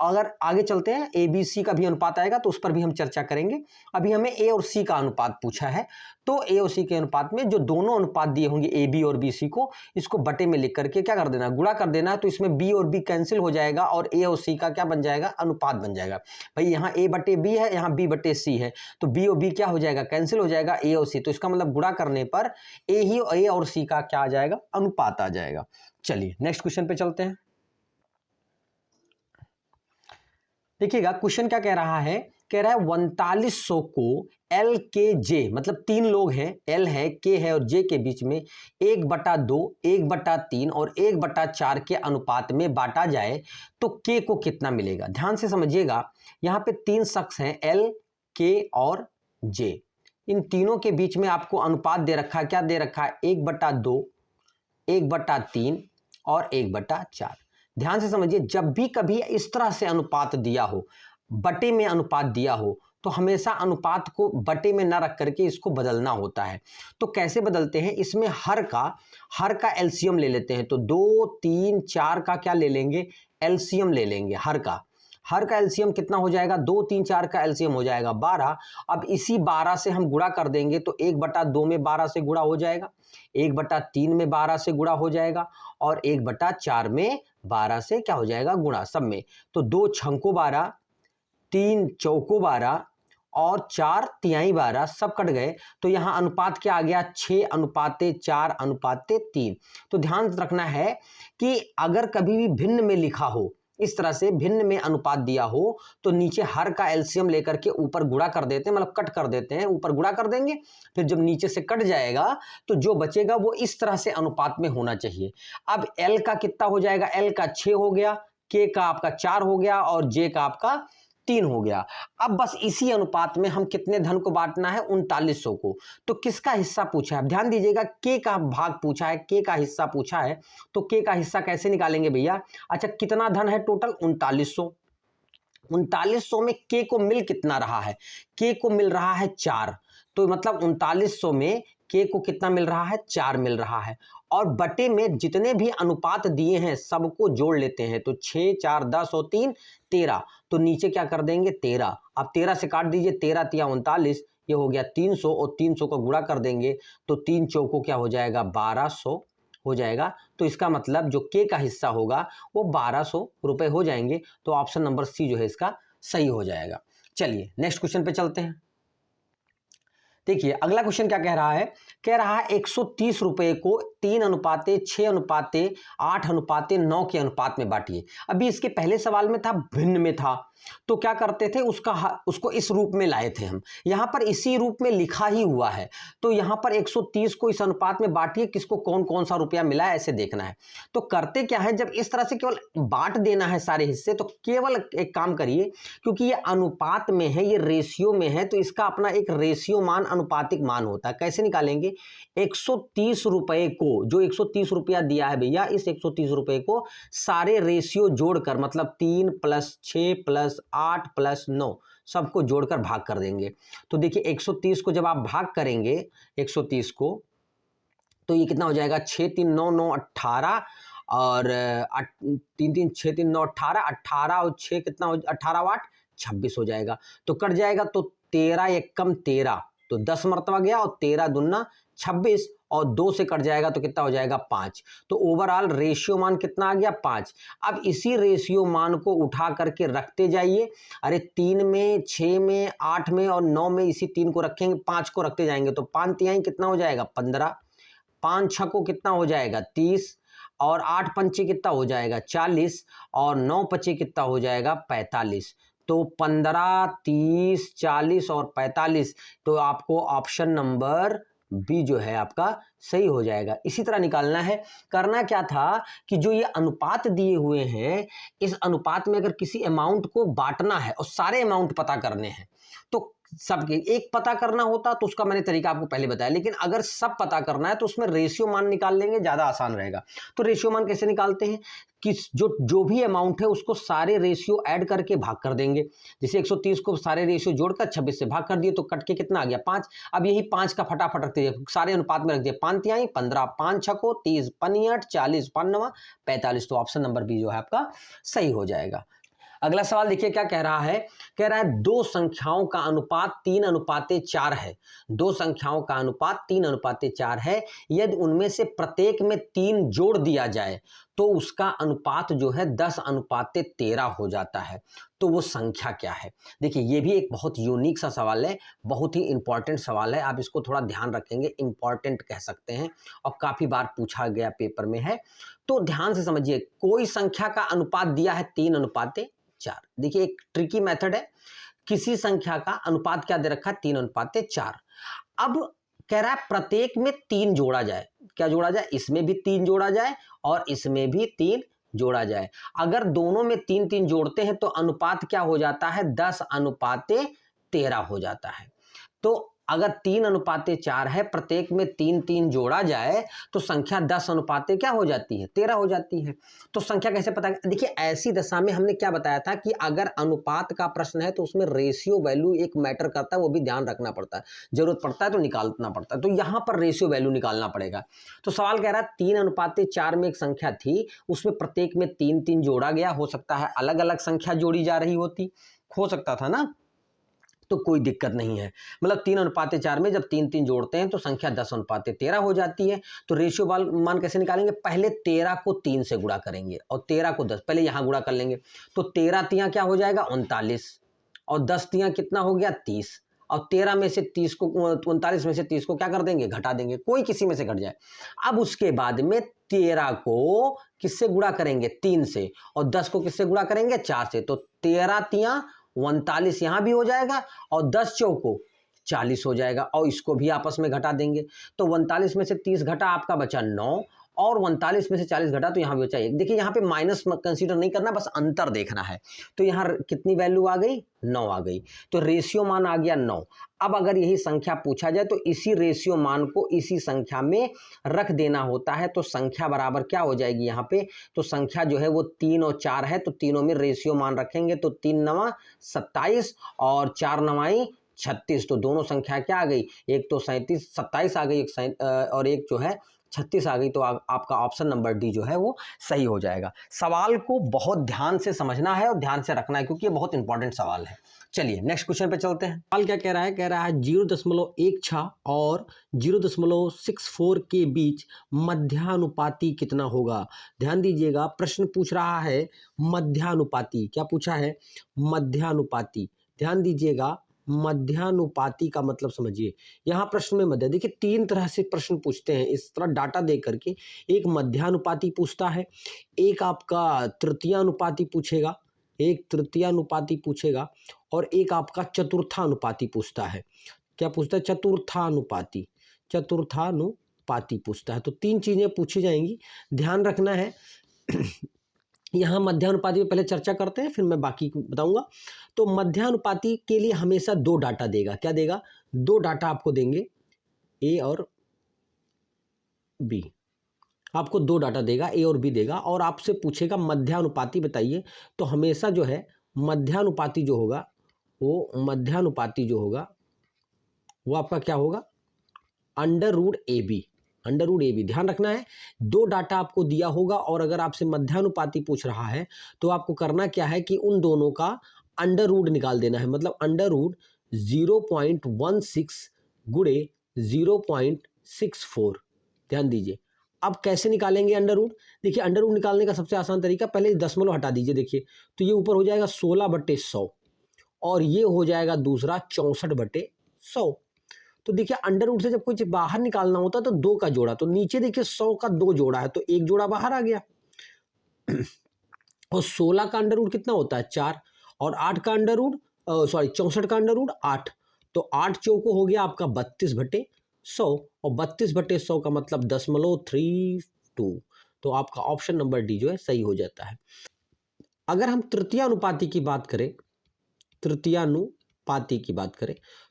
अगर आगे चलते हैं, ए बी सी का भी अनुपात आएगा तो उस पर भी हम चर्चा करेंगे। अभी हमें ए और सी का अनुपात पूछा है, तो ए और सी के अनुपात में जो दोनों अनुपात दिए होंगे ए बी और बी सी को, इसको बटे में लिख करके क्या कर देना, गुणा कर देना है। तो इसमें बी और बी कैंसिल हो जाएगा और ए और सी का क्या बन जाएगा, अनुपात बन जाएगा। भाई यहाँ ए बटे बी है, यहाँ बी बटे सी है, तो बी और बी क्या हो जाएगा, कैंसिल हो जाएगा, ए और सी। तो इसका मतलब गुणा करने पर ए और सी का क्या आ जाएगा, अनुपात आ जाएगा। चलिए नेक्स्ट क्वेश्चन पे चलते हैं। देखिएगा क्वेश्चन क्या कह रहा है, कह रहा है 3900 को एल के जे, मतलब 3 लोग हैं, एल है, के है और जे के बीच में 1/2, 1/3 और 1/4 के अनुपात में बांटा जाए तो के को कितना मिलेगा। ध्यान से समझिएगा, यहाँ पे 3 शख्स हैं, एल, के और जे। इन तीनों के बीच में आपको अनुपात दे रखा है, क्या दे रखा है, 1/2, 1/3 और 1/4। ध्यान से समझिए, जब भी कभी इस तरह से अनुपात दिया हो, बटे में अनुपात दिया हो, तो हमेशा अनुपात को बटे में ना रख करके इसको बदलना होता है। तो कैसे बदलते हैं, इसमें हर का एलसीएम ले लेते हैं। तो 2, 3, 4 का क्या ले लेंगे, एलसीएम ले लेंगे। हर का एलसीएम कितना हो जाएगा, 2, 3, 4 का एलसीएम हो जाएगा 12। अब इसी 12 से हम गुणा कर देंगे तो 1/2 में 12 से गुणा हो जाएगा, 1/3 में 12 से गुणा हो जाएगा और 1/4 में 12 से क्या हो जाएगा, गुणा सब में। तो 2 छंको 12, 3 चौको 12 और 4 तिहाई 12, सब कट गए। तो यहाँ अनुपात क्या आ गया, 6:4:3। तो ध्यान रखना है कि अगर कभी भी भिन्न में लिखा हो, इस तरह से भिन्न में अनुपात दिया हो, तो नीचे हर का एलसीएम लेकर के ऊपर गुणा कर देते हैं, मतलब कट कर देते हैं, ऊपर गुणा कर देंगे, फिर जब नीचे से कट जाएगा तो जो बचेगा वो इस तरह से अनुपात में होना चाहिए। अब एल का कितना हो जाएगा, एल का 6 हो गया, के का आपका 4 हो गया और जे का आपका 3 हो गया। अब बस इसी अनुपात में हम कितने धन को बांटना है, 3900 को। तो किसका हिस्सा पूछा है, ध्यान दीजिएगा, के का भाग पूछा है, के का हिस्सा पूछा है, तो के का हिस्सा कैसे निकालेंगे भैया। अच्छा, कितना धन है टोटल, 3900। 3900 में के को मिल कितना रहा है, के को मिल रहा है 4, तो मतलब 3900 में के को कितना मिल रहा है, 4 मिल रहा है। और बटे में जितने भी अनुपात दिए हैं सबको जोड़ लेते हैं, तो 6 4 10 और 3 13, तो नीचे क्या कर देंगे 13। अब 13 से काट दीजिए, 13 तिया 39, ये हो गया 300, और 300 को गुणा कर देंगे तो 3 चौको क्या हो जाएगा, 1200 हो जाएगा। तो इसका मतलब जो के का हिस्सा होगा वो 1200 रुपए हो जाएंगे। तो ऑप्शन नंबर सी जो है इसका सही हो जाएगा। चलिए नेक्स्ट क्वेश्चन पे चलते हैं। देखिए अगला क्वेश्चन क्या कह रहा है, कह रहा है 130 रुपए को 3:6:8:9 के अनुपात में बांटिए। अभी इसके पहले सवाल में था भिन्न में था, तो क्या करते थे, उसको इस रूप में लाए थे हम, यहां पर इसी रूप में लिखा ही हुआ है। तो यहां पर 130 को इस अनुपात में बांटिए, किसको कौन कौन सा रुपया मिला है ऐसे देखना है। तो करते क्या है, जब इस तरह से केवल बांट देना है सारे हिस्से, तो केवल एक काम करिए, क्योंकि ये अनुपात में है, ये रेशियो में है, तो इसका अपना एक रेशियो मान, अनुपातिक मान होता है। कैसे निकालेंगे, 130 रुपए को, जो 130 रुपया दिया है भैया, इस 130 रुपए को सारे रेशियो जोड़कर, मतलब 3 + 6 + 8 + 9 सबको जोड़कर भाग कर देंगे। तो देखिए 130 को जब आप भाग करेंगे 130 को, तो ये कितना हो जाएगा, 6 3 9 9 18, और 3 3 6 3 9 18, 18 और 6 कितना हो, 18 8 26 हो जाएगा। तो कट जाएगा, तो 13 एकम 13, तो 10 मरतबा गया, और 13 दूना 26, और 2 से कट जाएगा तो कितना हो जाएगा, 5। तो ओवरऑल रेशियो मान कितना आ गया, 5। अब इसी रेशियो मान को उठा करके रखते जाइए, अरे 3 में 6 में 8 में और 9 में इसी 3 को रखेंगे, 5 को रखते जाएंगे, तो 5 तिहाई कितना हो जाएगा, 15, 5 छको कितना हो जाएगा, 30, और 8 पंचे कितना हो जाएगा, 40, और 9 पचे कितना हो जाएगा, 45। तो 15 30 40 और 45, तो आपको ऑप्शन नंबर बी जो है आपका सही हो जाएगा। इसी तरह निकालना है। करना क्या था कि जो ये अनुपात दिए हुए हैं, इस अनुपात में अगर किसी अमाउंट को बांटना है और सारे अमाउंट पता करने हैं, तो सबके एक पता करना होता तो उसका मैंने तरीका आपको पहले बताया, लेकिन अगर सब पता करना है तो उसमें रेशियो मान निकाल लेंगे, ज्यादा आसान रहेगा। तो रेशियो मान कैसे निकालते हैं कि जो भी अमाउंट है उसको सारे रेशियो ऐड करके भाग कर देंगे। जैसे 130 को सारे रेशियो जोड़कर 26 से भाग कर दिए, तो कट के कितना आ गया, 5। अब यही 5 का फटाफट रख दिए, सारे अनुपात में रख दिए, 5 तिहाई 15, 5 छको 30, 5 40, 5 45, तो ऑप्शन नंबर बी जो है आपका सही हो जाएगा। अगला सवाल देखिए क्या कह रहा है, कह रहा है दो संख्याओं का अनुपात 3:4 है। दो संख्याओं का अनुपात 3:4 है। यदि उनमें से प्रत्येक में 3 जोड़ दिया जाए तो उसका अनुपात जो है 10:13 हो जाता है। तो वो संख्या क्या है। देखिए ये भी एक बहुत यूनिक सा सवाल है, बहुत ही इंपॉर्टेंट सवाल है। आप इसको थोड़ा ध्यान रखेंगे, इंपॉर्टेंट कह सकते हैं, और काफी बार पूछा गया पेपर में है। तो ध्यान से समझिए, कोई संख्या का अनुपात दिया है 3:4। देखिए एक ट्रिकी मेथड है, किसी संख्या का अनुपात क्या दे रखा है, 3:4। अब कह रहा है प्रत्येक में 3 जोड़ा जाए। क्या जोड़ा जाए, इसमें भी 3 जोड़ा जाए और इसमें भी 3 जोड़ा जाए। अगर दोनों में 3-3 जोड़ते हैं तो अनुपात क्या हो जाता है, 10:13 हो जाता है। तो अगर 3:4 है, प्रत्येक में 3-3 जोड़ा जाए तो संख्या 10:13 क्या हो जाती है, 13 हो जाती है। तो संख्या कैसे पता, देखिए ऐसी दशा में हमने क्या बताया था कि अगर अनुपात का प्रश्न है तो उसमें रेशियो वैल्यू एक मैटर करता है, वो भी ध्यान रखना पड़ता है, जरूरत पड़ता है तो निकालना पड़ता है। तो यहाँ पर रेशियो वैल्यू निकालना पड़ेगा। तो सवाल कह रहा है 3:4 में एक संख्या थी, उसमें प्रत्येक में 3-3 जोड़ा गया। हो सकता है अलग अलग संख्या जोड़ी जा रही होती, हो सकता था ना, तो कोई दिक्कत नहीं है। मतलब 3:4 में जब 3-3 जोड़ते हैं तो संख्या 10:13 हो जाती है। तो रेशियो मान कैसे निकालेंगे, पहले 13 को 3 से गुणा करेंगे और 13 को 10, पहले यहां गुणा कर लेंगे। तो 13 तियां क्या हो जाएगा, 39, और 10 तियां कितना हो गया, 30, और 13 में से 30 को 39 में से 30 को क्या कर देंगे, घटा देंगे, कोई किसी में से घट जाए। अब उसके बाद में 13 को किससे गुणा करेंगे, 3 से, और 10 को किससे गुणा करेंगे, 4 से। तो 13 तियां 39 यहां भी हो जाएगा, और 10 चौको 40 हो जाएगा, और इसको भी आपस में घटा देंगे। तो 39 में से 30 घटा, आपका बचा 9, और 39 में से 40 घटा तो यहाँ भी बचा 1। देखिए यहाँ पे माइनस कंसीडर नहीं करना, बस अंतर देखना है। तो यहाँ कितनी वैल्यू आ गई, 9 आ गई, तो रेशियो मान आ गया 9। अब अगर यही संख्या पूछा जाए तो इसी रेशियो मान को इसी संख्या में रख देना होता है, तो संख्या बराबर क्या हो जाएगी यहाँ पे, तो संख्या जो है वो 3 और 4 है, तो तीनों में रेशियो मान रखेंगे, तो 3 9 27 और 4 9 36, तो दोनों संख्या क्या आ गई, एक तो 27 आ गई, और एक जो है 36 आ गई। तो आपका ऑप्शन नंबर डी जो है वो सही हो जाएगा। सवाल को बहुत ध्यान से समझना है और ध्यान से रखना है, क्योंकि ये बहुत इंपॉर्टेंट सवाल है। चलिए नेक्स्ट क्वेश्चन पे चलते हैं। सवाल क्या कह रहा है 0.16 और 0.64 के बीच मध्यानुपाती कितना होगा। ध्यान दीजिएगा, प्रश्न पूछ रहा है मध्यानुपाती। क्या पूछा है, मध्यानुपाती। ध्यान दीजिएगा, मध्यानुपाती का मतलब समझिए। यहाँ प्रश्न में मध्य, देखिए 3 तरह से प्रश्न पूछते हैं इस तरह डाटा दे करके। एक मध्यानुपाती पूछता है, एक आपका तृतीयानुपाती पूछेगा, एक तृतीयानुपाती पूछेगा, और एक आपका चतुर्थानुपाती पूछता है। क्या पूछता है, चतुर्थानुपाती, चतुर्थानुपाती पूछता है। तो 3 चीजें पूछी जाएंगी, ध्यान रखना है। यहाँ मध्यानुपाती में पहले चर्चा करते हैं, फिर मैं बाकी बताऊंगा। तो मध्यानुपाती के लिए हमेशा 2 डाटा देगा। क्या देगा, 2 डाटा आपको देंगे, ए और बी। आपको 2 डाटा देगा, ए और बी देगा, और आपसे पूछेगा मध्यानुपाती बताइए। तो हमेशा जो है मध्यानुपाती जो होगा वो आपका क्या होगा, √AB, √AB। ध्यान रखना है, 2 डाटा आपको दिया होगा, और अगर आपसे मध्यानुपाती पूछ रहा है तो आपको करना क्या है कि उन दोनों का अंडर रूट निकाल देना है। मतलब √0.16 गुणे 0.64। ध्यान दीजिए, अब कैसे निकालेंगे अंडर रूट। देखिए अंडर रूट निकालने का सबसे आसान तरीका, पहले दशमलव हटा दीजिए। देखिए तो ये ऊपर हो जाएगा 16/100, और ये हो जाएगा दूसरा 64/100। तो देखिए अंडर रूट से जब कुछ बाहर निकालना होता है तो 2 का जोड़ा, तो नीचे देखिए 100 का 2 जोड़ा है, तो 1 जोड़ा बाहर आ गया। और 16 का अंडर रूट कितना होता है, 4, और 8 का अंडर रूट 64 का अंडर रूट 8, तो 8 चौको हो गया आपका 32/100, और 32/100 का मतलब 0.32। तो आपका ऑप्शन नंबर डी जो है सही हो जाता है। अगर हम तृतीयानुपाती की बात करें,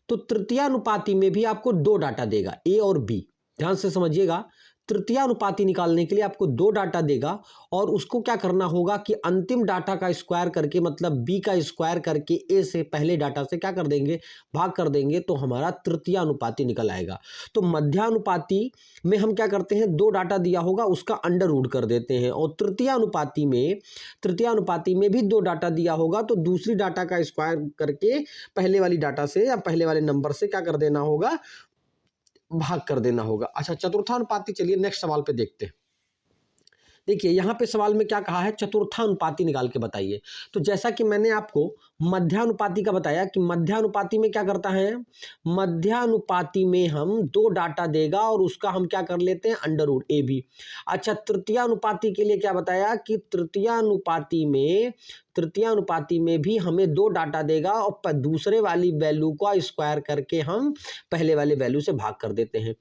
तो तृतीयानुपाती में भी आपको 2 डाटा देगा, ए और बी। ध्यान से समझिएगा, तृतीयानुपाती निकालने के लिए आपको 2 डाटा देगा, और उसको क्या करना होगा कि अंतिम डाटा का स्क्वायर करके, मतलब बी का स्क्वायर करके ए से पहले डाटा से क्या कर देंगे, भाग कर देंगे, तो हमारा तृतीयानुपाती निकल आएगा। तो मध्यानुपाती में हम क्या करते हैं, 2 डाटा दिया होगा उसका अंडर रूट कर देते हैं, और तृतीयानुपाती में भी 2 डाटा दिया होगा, तो दूसरी डाटा का स्क्वायर करके पहले वाली डाटा से या पहले वाले नंबर से क्या कर देना होगा, भाग कर देना होगा। अच्छा, चतुर्थानुपाती, चलिए नेक्स्ट सवाल पे देखते हैं। देखिए यहाँ पे सवाल में क्या कहा है, चतुर्थानुपाती निकाल के बताइए। तो जैसा कि मैंने आपको मध्यानुपाती का बताया कि मध्यानुपाती में क्या करता है, मध्यानुपाती में हम 2 डाटा देगा और उसका हम क्या कर लेते हैं, अंडर रूट ए बी। अच्छा, तृतीयानुपाती के लिए क्या बताया कि तृतीयानुपाती में भी हमें 2 डाटा देगा, और दूसरे वाली वैल्यू का स्क्वायर करके हम पहले वाले वैल्यू से भाग कर देते हैं।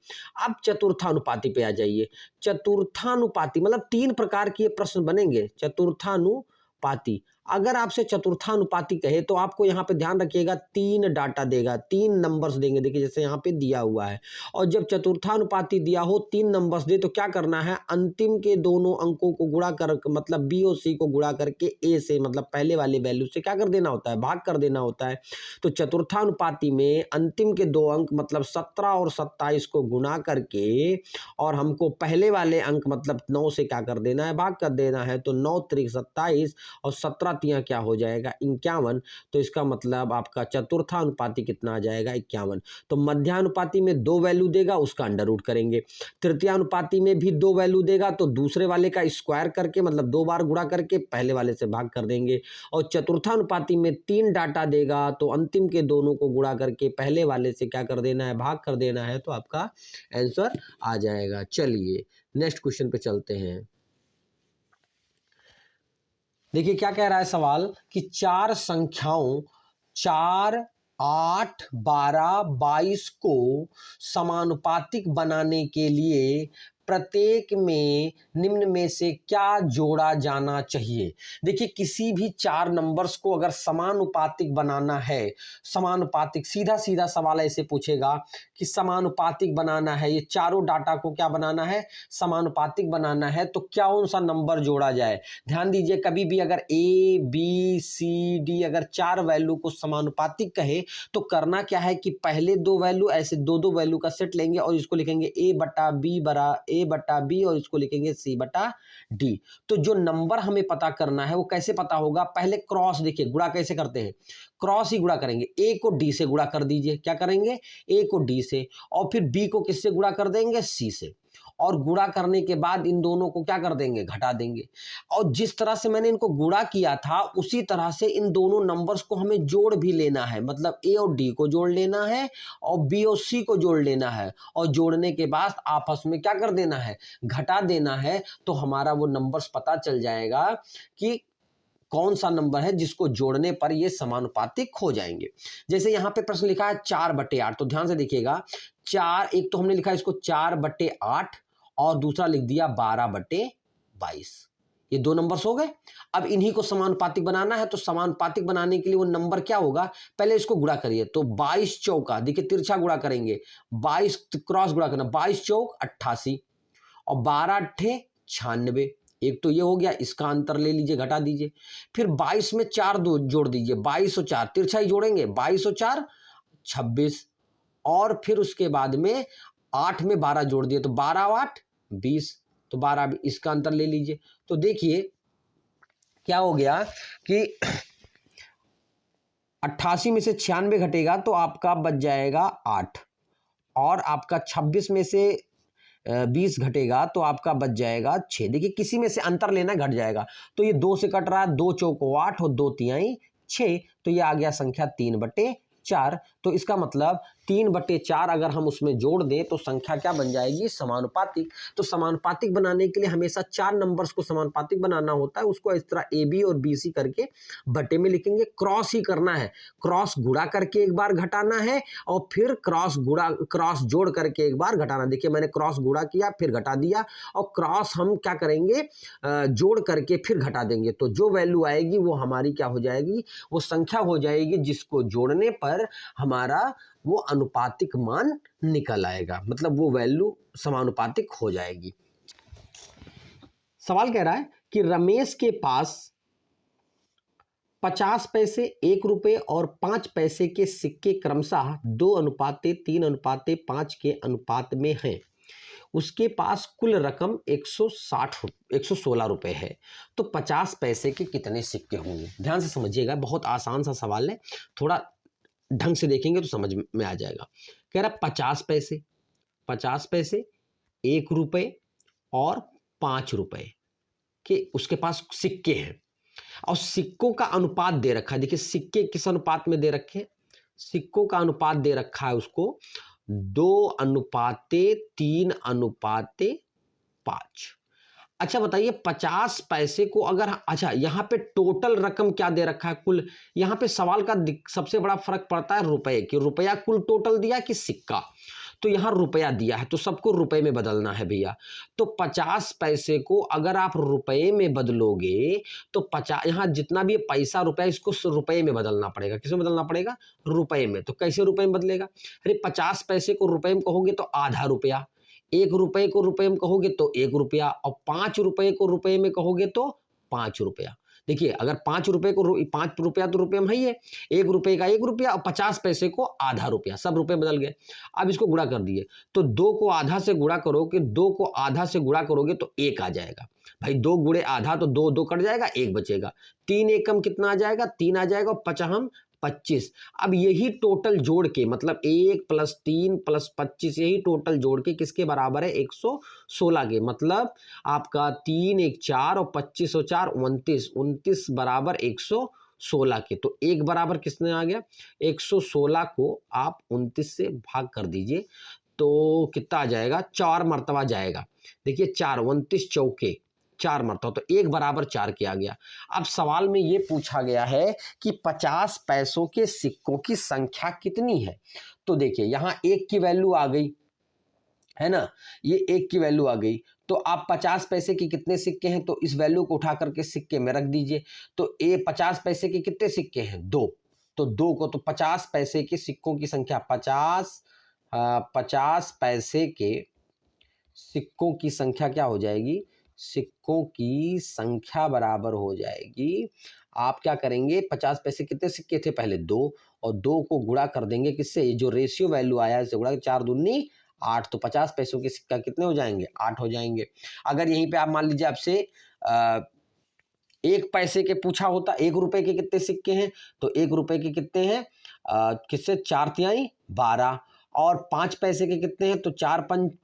अब चतुर्थानुपाती पे आ जाइए। चतुर्थानुपाती मतलब 3 प्रकार के प्रश्न बनेंगे। चतुर्थानुपाती, अगर आपसे चतुर्थानुपाती कहे तो आपको यहाँ पे ध्यान रखिएगा 3 डाटा देगा, 3 नंबर्स देंगे। देखिए जैसे यहाँ पे दिया हुआ है, और जब चतुर्थानुपाती दिया हो 3 नंबर्स दे तो क्या करना है, अंतिम के दोनों अंकों को गुणा कर, मतलब बी और सी को गुणा करके ए से, मतलब पहले वाले वैल्यू से क्या कर देना होता है, भाग कर देना होता है। तो चतुर्थानुपाती में अंतिम के 2 अंक मतलब 17 और 27 को गुणा करके, और हमको पहले वाले अंक मतलब 9 से क्या कर देना है, भाग कर देना है। तो 9 त्रिक 27 और 17 तिया क्या हो जाएगा, 51। तो इसका मतलब आपका चतुर्थानुपाती कितना आ जाएगा, 51। तो मध्यानुपाती में 2 वैल्यू देगा, उसका अंडर रूट करेंगे। तृतीयानुपाती में भी 2 वैल्यू देगा, तो दूसरे वाले का स्क्वायर करके, मतलब 2 बार गुणा करके पहले वाले से भाग कर देंगे। और चतुर्थानुपाती में 3 डाटा देगा, तो अंतिम के दोनों को गुणा करके पहले वाले से क्या कर देना है, भाग कर देना है। तो आपका आंसर आ जाएगा। चलिए नेक्स्ट क्वेश्चन पे चलते हैं। देखिए क्या कह रहा है सवाल कि 4 संख्याओं 4, 8, 12, 22 को समानुपातिक बनाने के लिए प्रत्येक में निम्न में से क्या जोड़ा जाना चाहिए। देखिए किसी भी चार नंबर्स को अगर समानुपातिक बनाना है, समानुपातिक, सीधा सीधा सवाल ऐसे पूछेगा कि समानुपातिक बनाना है, ये चारों डाटा को क्या बनाना है, समानुपातिक बनाना है, तो क्या कौन सा नंबर जोड़ा जाए। ध्यान दीजिए कभी भी अगर ए बी सी डी अगर चार वैल्यू को समानुपातिक कहे तो करना क्या है कि पहले दो वैल्यू ऐसे दो दो वैल्यू का सेट लेंगे और इसको लिखेंगे ए बटा बी और इसको लिखेंगे सी बटा डी। तो जो नंबर हमें पता करना है वो कैसे पता होगा, पहले क्रॉस, देखिए गुणा कैसे करते हैं, क्रॉस ही गुणा करेंगे। ए को डी से गुणा कर दीजिए, क्या करेंगे, ए को डी से, और फिर बी को किससे गुणा कर देंगे, सी से, और गुणा करने के बाद इन दोनों को क्या कर देंगे, घटा देंगे। और जिस तरह से मैंने इनको गुणा किया था उसी तरह से इन दोनों नंबर्स को हमें जोड़ भी लेना है, मतलब ए और डी को जोड़ लेना है और बी और सी को जोड़ लेना है, और जोड़ने के बाद आपस में क्या कर देना है, घटा देना है। तो हमारा वो नंबर्स पता चल जाएगा कि कौन सा नंबर है जिसको जोड़ने पर ये समानुपातिक हो जाएंगे। जैसे यहाँ पे प्रश्न लिखा है 4/8, तो ध्यान से देखिएगा, चार, एक तो हमने लिखा है इसको 4/8 और दूसरा लिख दिया 12/22, ये दो नंबर्स हो गए। अब इन्हीं को समानुपातिक बनाना है, तो समानुपातिक बनाने के लिए वो नंबर क्या होगा, पहले इसको गुणा करिए, तो 22 चौका, देखिए तिरछा गुणा करेंगे, 22 क्रॉस गुणा करना, 22 चौक 88 और 12 अट्ठे 96, एक तो ये हो गया, इसका अंतर ले लीजिए, घटा दीजिए। फिर 22 में 4 दो जोड़ दीजिए, 22 और 4 तिरछा ही जोड़ेंगे, 22 और 4 26, और फिर उसके बाद में 8 में 12 जोड़ दिए, तो 12 और 8 20, तो 12, इसका अंतर ले लीजिए। तो देखिए क्या हो गया कि 88 में से 96 घटेगा तो आपका बच जाएगा 8, और आपका 26 में से 20 घटेगा तो आपका बच जाएगा 6। देखिए किसी में से अंतर लेना, घट जाएगा, तो ये 2 से कट रहा है, 2 चौको 8 और 2 तिहाई 6, तो ये आ गया संख्या 3/4। तो इसका मतलब 3/4 अगर हम उसमें जोड़ दें तो संख्या क्या बन जाएगी, समानुपातिक। तो समानुपातिक बनाने के लिए हमेशा चार नंबर्स को समानुपातिक बनाना होता है, उसको इस तरह ए बी और बी सी करके बटे में लिखेंगे, क्रॉस ही करना है, क्रॉस गुणा करके एक बार घटाना है और फिर क्रॉस जोड़ करके एक बार घटाना। देखिए मैंने क्रॉस गुणा किया फिर घटा दिया, और क्रॉस हम क्या करेंगे, जोड़ करके फिर घटा देंगे, तो जो वैल्यू आएगी वो हमारी क्या हो जाएगी, वो संख्या हो जाएगी जिसको जोड़ने पर हमारा वो अनुपातिक मान निकल आएगा, मतलब वो वैल्यू समानुपातिक हो जाएगी। सवाल कह रहा है कि रमेश के पास 50 पैसे, 1 रुपए और 5 पैसे के सिक्के क्रमशः 2:3:5 के अनुपात में हैं। उसके पास कुल रकम 116 रुपए है, तो 50 पैसे के कितने सिक्के होंगे। ध्यान से समझिएगा, बहुत आसान सा सवाल है, थोड़ा ढंग से देखेंगे तो समझ में आ जाएगा। कह रहा 50 पैसे, 1 रुपए और 5 रुपए के उसके पास सिक्के हैं, और सिक्कों का अनुपात दे रखा है। देखिए सिक्के किस अनुपात में दे रखे हैं, सिक्कों का अनुपात दे रखा है उसको 2:3:5। अच्छा बताइए 50 पैसे को अगर, अच्छा यहाँ पे टोटल रकम क्या दे रखा है, कुल, यहाँ पे सवाल का सबसे बड़ा फर्क पड़ता है रुपए कि रुपया कुल टोटल दिया कि सिक्का, तो यहाँ रुपया दिया है तो सबको रुपए में बदलना है भैया। तो 50 पैसे को अगर आप रुपए में बदलोगे तो 50, यहाँ जितना भी पैसा रुपया इसको रुपए में बदलना पड़ेगा, किसमें बदलना पड़ेगा, रुपए में। तो कैसे रुपए में बदलेगा, अरे 50 पैसे को रुपए में कहोगे तो आधा रुपया, 1 रुपए को रुपए में कहोगे तो 1 रुपया, और 5 रुपए को रुपए में कहोगे तो 5 रुपया। देखिए अगर 5 रुपए को 5 रुपया तो रुपये में है ही है, 1 रुपए का 1 रुपया और 50 पैसे को आधा रुपया, सब रुपए बदल गए। अब इसको गुणा कर दिए, तो 2 को आधा से गुणा करोगे, 2 को आधा से गुणा करोगे तो 1 आ जाएगा भाई, 2 गुणे आधा तो 2 2 कट जाएगा, 1 बचेगा, 3 एकम कितना आ जाएगा, 3 आ जाएगा, और 5 25। अब यही टोटल जोड़ के, मतलब 1 + 3 + 25, यही टोटल जोड़ के किसके बराबर है, 116 के, मतलब आपका 3 1 4 और 25 और 4 29, 29 बराबर 116 के। तो 1 बराबर किसने आ गया, 116 को आप 29 से भाग कर दीजिए तो कितना आ जाएगा, 4 मरतबा जाएगा। देखिए 4, 29 चौके 4 मरतबा, तो 1 बराबर 4 किया गया। अब सवाल में ये पूछा गया है कि 50 पैसों के सिक्कों की संख्या कितनी है। तो देखिए यहाँ 1 की वैल्यू आ गई, है ना, ये 1 की वैल्यू आ गई। तो आप 50 पैसे के कितने सिक्के हैं, तो इस वैल्यू को उठा करके सिक्के में रख दीजिए। तो ये 50 पैसे के कितने सिक्के हैं, 2। तो 2 को, तो 50 पैसे के सिक्कों की संख्या 50 पैसे के सिक्कों की संख्या क्या हो जाएगी, सिक्कों की संख्या बराबर हो जाएगी, आप क्या करेंगे, 50 पैसे कितने सिक्के थे पहले, 2, और 2 को गुणा कर देंगे किससे, जो रेशियो वैल्यू आया है इससे गुणा, 4 दूनी 8, तो 50 पैसों के सिक्का कितने हो जाएंगे, 8 हो जाएंगे। अगर यहीं पे आप मान लीजिए आपसे 1 पैसे के पूछा होता, 1 रुपए के कितने सिक्के हैं, तो 1 रुपए के कितने हैं, किससे, 4 तिहाई 12, और 5 पैसे के कितने हैं, तो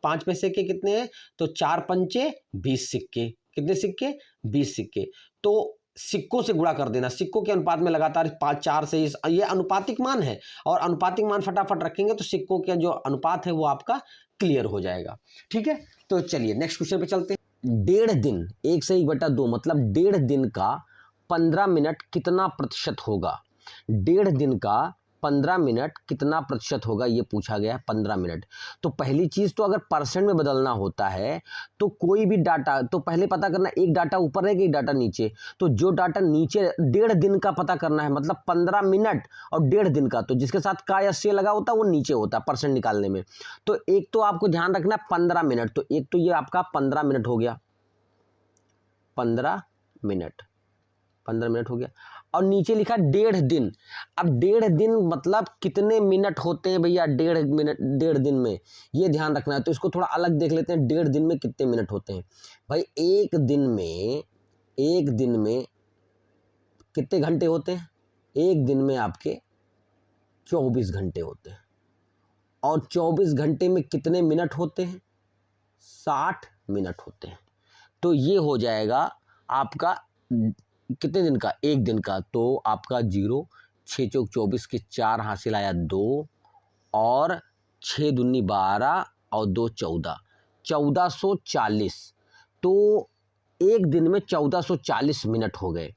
5 पैसे के कितने हैं, तो 4 पंचे 20 सिक्के, कितने सिक्के, 20 सिक्के। तो सिक्कों से गुणा कर देना, सिक्कों के अनुपात में लगातार 5 4 से, ये अनुपातिक मान है, और अनुपातिक मान फटाफट रखेंगे तो सिक्कों का जो अनुपात है वो आपका क्लियर हो जाएगा। ठीक है, तो चलिए नेक्स्ट क्वेश्चन पे चलते हैं। 1.5 दिन, 1 से 1/2 मतलब 1.5 दिन का 15 मिनट कितना प्रतिशत होगा, 1.5 दिन का 15 मिनट कितना प्रतिशत होगा, ये पूछा गया है 15 मिनट। तो पहली चीज तो अगर परसेंट में बदलना होता है तो कोई भी डाटा, तो पहले पता करना एक डाटा ऊपर रहेगा एक डाटा नीचे, तो जो डाटा नीचे 1.5 दिन का पता करना है, मतलब 15 मिनट और 1.5 दिन का, तो जिसके साथ का या से लगा होता है वो नीचे होता है परसेंट निकालने में। तो एक तो आपको ध्यान रखना है 15 मिनट, तो एक तो ये आपका 15 मिनट हो गया, 15 मिनट, 15 मिनट हो गया, और नीचे लिखा 1.5 दिन। अब 1.5 दिन मतलब कितने मिनट होते हैं भैया, 1.5 मिनट 1.5 दिन में, ये ध्यान रखना है। तो इसको थोड़ा अलग देख लेते हैं, 1.5 दिन में कितने मिनट होते हैं भाई, एक दिन में कितने घंटे होते हैं, एक दिन में आपके 24 घंटे होते हैं, और 24 घंटे में कितने मिनट होते हैं, 60 मिनट होते हैं। तो ये हो जाएगा आपका कितने दिन का, एक दिन का, तो आपका 0, 6 चौक 24 के 4 हासिल आया 2, और 6 दूनी 12 और 2 14, 1440। तो एक दिन में 1440 मिनट हो गए।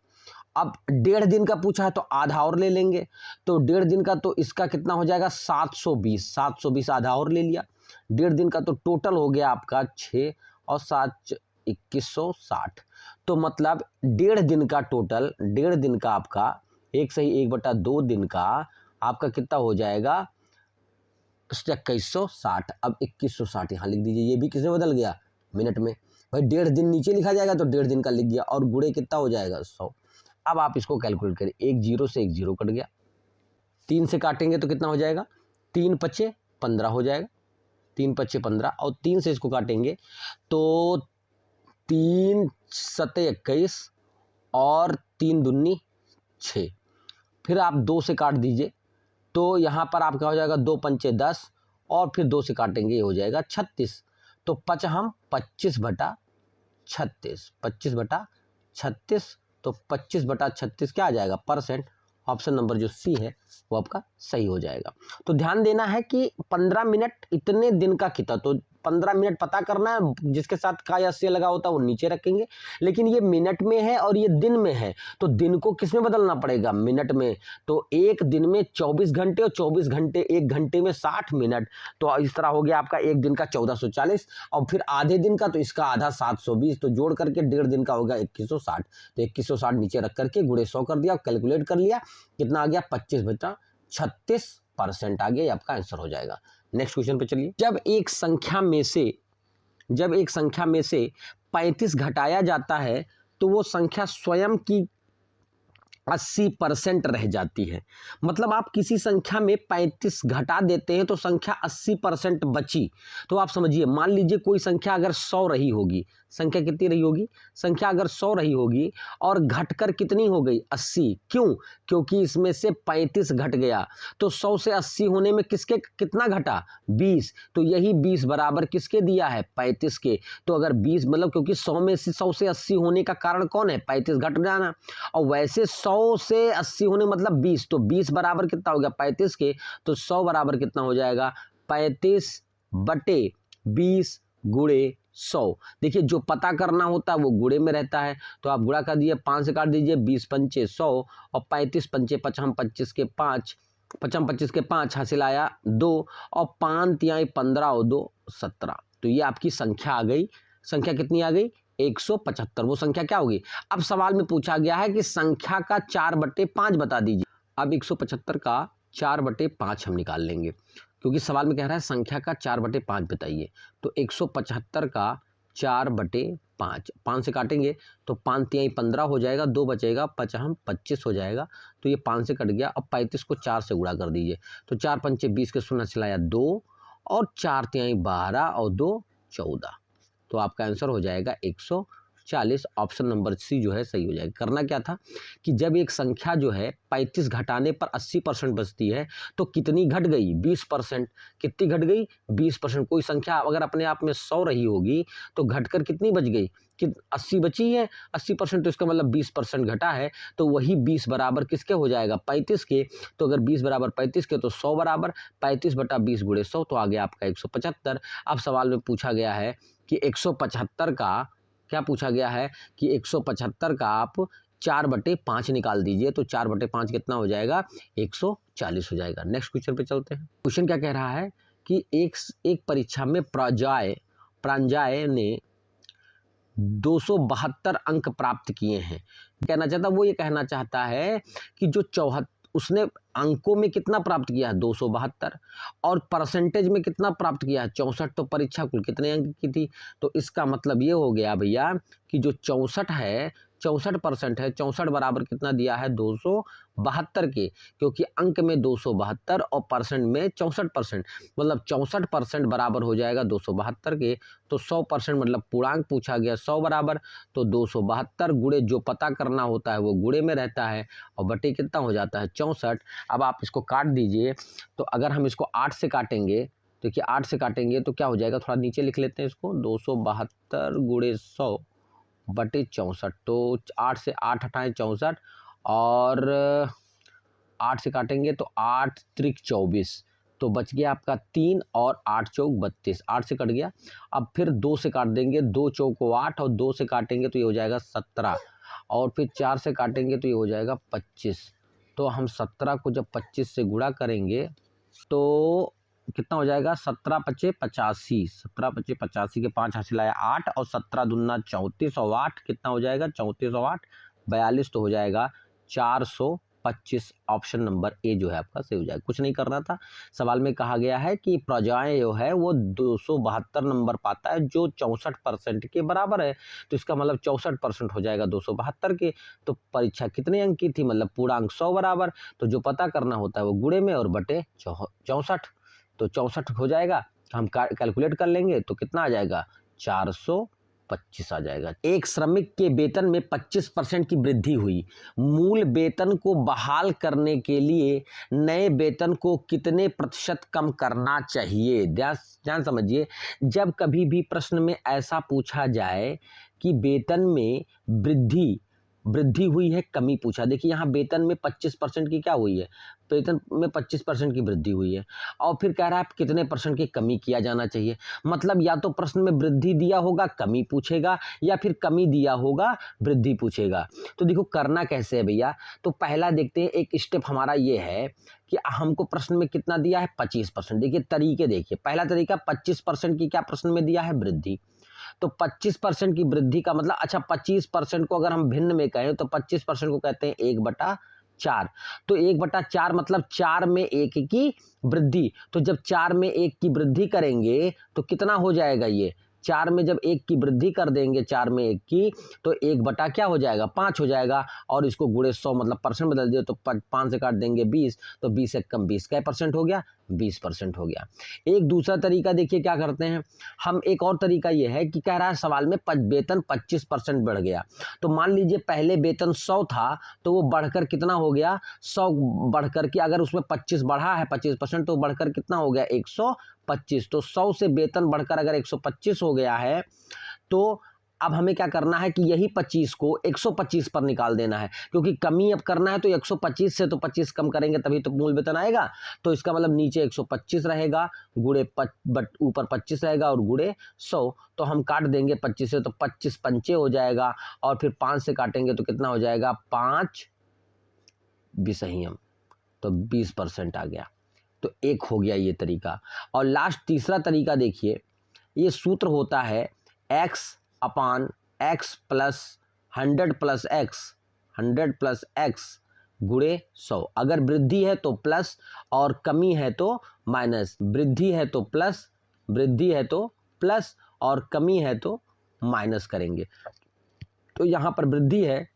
अब 1.5 दिन का पूछा है तो आधा और ले लेंगे, तो 1.5 दिन का तो इसका कितना हो जाएगा, 720 आधा और ले लिया। 1.5 दिन का तो टोटल हो गया आपका 6 और 7 2160। तो मतलब 1.5 दिन का टोटल, 1.5 दिन का आपका 1 से 1/2 दिन का आपका कितना हो जाएगा, 2160। अब 2160 यहाँ लिख दीजिए, ये भी किसमें बदल गया, मिनट में। भाई 1.5 दिन नीचे लिखा जाएगा तो 1.5 दिन का लिख गया, और गुणे कितना हो जाएगा, 100। अब आप इसको कैलकुलेट करें, एक 0 से एक 0 कट गया, 3 से काटेंगे तो कितना हो जाएगा, 3 पचे 15 हो जाएगा, 3 पचे 15, और 3 से इसको काटेंगे तो 3 सते 21 और 3 दूनी 6। फिर आप 2 से काट दीजिए, तो यहाँ पर आपका हो जाएगा 2 पंचे 10, और फिर 2 से काटेंगे ये हो जाएगा 36। तो हम 25/36, 25/36, तो 25/36 क्या आ जाएगा, परसेंट। ऑप्शन नंबर जो सी है वो आपका सही हो जाएगा। तो ध्यान देना है कि 15 मिनट इतने दिन का कितना, तो 15 मिनट पता करना है, जिसके साथ का या से लगा होता है वो नीचे रखेंगे, लेकिन ये मिनट में है और ये दिन में है, तो दिन को किस में बदलना पड़ेगा, मिनट में। तो एक दिन में 24 घंटे, और 24 घंटे एक घंटे में 60 मिनट, तो इस तरह हो गया आपका एक दिन का 1440, और फिर आधे दिन का तो इसका आधा 720, तो जोड़ करके 1.5 दिन का होगा 2160। तो 2160 नीचे रख करके गुणे 100 कर दिया, कैलकुलेट कर लिया, कितना आ गया, 25/36% आ गया, ये आपका आंसर हो जाएगा। नेक्स्ट क्वेश्चन पे चलिए। जब एक संख्या में से 35 घटाया जाता है तो वो संख्या स्वयं की 80% रह जाती है। मतलब आप किसी संख्या में 35 घटा देते हैं तो संख्या 80% बची। तो आप समझिए, मान लीजिए कोई संख्या अगर 100 रही होगी, संख्या कितनी रही होगी, संख्या अगर 100 रही होगी और घटकर कितनी हो गई, 80। क्यों, क्योंकि इसमें से 35 घट गया, तो 100 से 80 होने में किसके कितना घटा, 20। तो यही 20 बराबर किसके दिया है, 35 के। तो अगर 20 मतलब, क्योंकि 100 से 80 होने का कारण कौन है, 35 घट जाना, और वैसे 100 से 80 होने मतलब 20, तो 20 बराबर कितना हो गया, 35 के। तो 100 बराबर कितना हो जाएगा, 35/20 गुणे 100। देखिए जो पता करना होता है वो गुणे में रहता है, तो आप गुणा कर दीजिए, 5 से काट दीजिए, 20 पंचे 100, और 35 पंचे 5 के 5 पचम 25 के 5 हासिल आया 2 और 5 तिहाई 15 और 2 17। तो ये आपकी संख्या आ गई। संख्या कितनी आ गई? 175। वो संख्या क्या होगी? अब सवाल में पूछा गया है कि संख्या का 4/5 बता दीजिए। अब 175 का 4/5 हम निकाल लेंगे, क्योंकि सवाल में कह रहा है संख्या का 4/5 बताइए। तो 175 का 4/5, 5 से काटेंगे तो 5 तिहाई 15 हो जाएगा, 2 बचेगा, 5 25 हो जाएगा। तो ये 5 से कट गया। अब 35 को 4 से गुणा कर दीजिए। तो 4 पंचे 20 के शून्य चलाया 2 और 4 तिहाई 12 और 2 14। तो आपका आंसर हो जाएगा 140। ऑप्शन नंबर सी जो है सही हो जाएगा। करना क्या था कि जब एक संख्या जो है 35 घटाने पर 80% बचती है तो कितनी घट गई? 20%। कितनी घट गई? 20%। कोई संख्या अगर अपने आप में 100 रही होगी तो घटकर कितनी बच गई? कि 80 बची है। 80%, तो इसका मतलब 20% घटा है। तो वही 20 बराबर किसके हो जाएगा? 35 के। तो अगर 20 बराबर 35 के तो 100 बराबर 35 बटा 20 गुणे 100, तो आ गया आपका 175। अब सवाल में पूछा गया है कि 175 का क्या पूछा गया है कि 175 का आप 4/5 निकाल दीजिए। तो 4/5 कितना हो जाएगा? 140 हो जाएगा। नेक्स्ट क्वेश्चन पे चलते हैं। क्वेश्चन क्या कह रहा है कि एक परीक्षा में प्रांजय ने 272 अंक प्राप्त किए हैं। वो ये कहना चाहता है कि जो उसने अंकों में कितना प्राप्त किया है? 272। और परसेंटेज में कितना प्राप्त किया है? 64। तो परीक्षा कुल कितने अंक की थी? तो इसका मतलब ये हो गया भैया कि जो 64 है, 64% है। 64 बराबर कितना दिया है? 272 के, क्योंकि अंक में 272 और परसेंट में 64%, मतलब 64% बराबर हो जाएगा 272 के। तो 100% मतलब पूर्णांक पूछा गया 100 बराबर। तो 272 गुणे जो पता करना होता है वो गुणे में रहता है और बटे कितना हो जाता है? 64। अब आप इसको काट दीजिए। तो अगर हम इसको 8 से काटेंगे, देखिए 8 से काटेंगे तो क्या हो जाएगा? थोड़ा नीचे लिख लेते हैं इसको। 272 गुणे 100 बटे 64। तो 8 से 8 हटाएं 64 और 8 से काटेंगे तो 8 त्रिक 24। तो बच गया आपका 3 और 8 चौक 32। 8 से कट गया। अब फिर 2 से काट देंगे। 2 चौको 8 और 2 से काटेंगे तो ये हो जाएगा 17 और फिर 4 से काटेंगे तो ये हो जाएगा 25। तो हम 17 को जब 25 से गुणा करेंगे तो कितना हो जाएगा? 17 पचे 85। 17 पचे 85 के 5 हासिल आया 8 और 17 दूना 34 और 8 कितना हो जाएगा? 34 और 8 42। तो हो जाएगा 425। ऑप्शन नंबर ए जो है आपका सही हो जाएगा। कुछ नहीं करना था। सवाल में कहा गया है कि प्रजाएं जो है वो 272 नंबर पाता है जो 64% के बराबर है। तो इसका मतलब 64% हो जाएगा 272 के। तो परीक्षा कितने अंक की थी? मतलब पूर्णांक 100 बराबर। तो जो पता करना होता है वो गुणे में और बटे 64। तो 64 हो जाएगा। हम कैलकुलेट कर लेंगे तो कितना आ जाएगा? 425 आ जाएगा। एक श्रमिक के वेतन में 25% की वृद्धि हुई। मूल वेतन को बहाल करने के लिए नए वेतन को कितने प्रतिशत कम करना चाहिए? ध्यान समझिए। जब कभी भी प्रश्न में ऐसा पूछा जाए कि वेतन में वृद्धि हुई है, कमी पूछा। देखिए यहाँ वेतन में 25% की क्या हुई है? वेतन में 25% की वृद्धि हुई है और फिर कह रहा है कितने परसेंट की कमी किया जाना चाहिए। मतलब या तो प्रश्न में वृद्धि दिया होगा कमी पूछेगा, या फिर कमी दिया होगा वृद्धि पूछेगा। तो देखो करना कैसे है भैया। तो पहला देखते हैं, एक स्टेप हमारा ये है कि हमको प्रश्न में कितना दिया है? 25%। देखिए तरीके देखिए। पहला तरीका 25% की क्या प्रश्न में दिया है? वृद्धि। तो 25% की वृद्धि का मतलब, अच्छा 25% को अगर हम भिन्न में कहें तो 25% को कहते हैं 1/4। तो 1/4 मतलब 4 में 1 की वृद्धि। तो जब 4 में 1 की वृद्धि करेंगे तो कितना हो जाएगा? ये 4 में जब 1 की वृद्धि कर देंगे, 4 में 1 की, तो 1 क्या हो जाएगा? 5 हो जाएगा। और इसको गुणे 100 मतलब परसेंट बदल दिए तो 5 से काट देंगे 20। तो 20 से कम 20 क्या परसेंट हो गया? 20% हो गया। एक दूसरा तरीका देखिए क्या करते हैं हम। एक और तरीका ये है कि कह रहा है सवाल में वेतन 25% बढ़ गया। तो मान लीजिए पहले वेतन 100 था तो वो बढ़कर कितना हो गया? 100 बढ़कर के, अगर उसमें 25 बढ़ा है 25% तो बढ़कर कितना हो गया? 125। तो 100 से वेतन बढ़कर अगर 125 हो गया है तो अब हमें क्या करना है कि यही 25 को 125 पर निकाल देना है, क्योंकि कमी अब करना है तो 125 से तो 25 कम करेंगे तभी तो मूल वेतन आएगा। तो इसका मतलब नीचे 125 रहेगा, गुणे ऊपर 25 रहेगा और गुणे 100। तो हम काट देंगे 25 से, तो 25 पंचे हो जाएगा और फिर 5 से काटेंगे तो कितना हो जाएगा? 5 बिसहियम। तो 20% आ गया। तो एक हो गया ये तरीका। और लास्ट तीसरा तरीका देखिए, ये सूत्र होता है x/x plus 100 plus x, 100 plus x गुणे 100। अगर वृद्धि है तो प्लस और कमी है तो माइनस, वृद्धि है तो प्लस, वृद्धि है तो प्लस और कमी है तो माइनस करेंगे। तो यहाँ पर वृद्धि है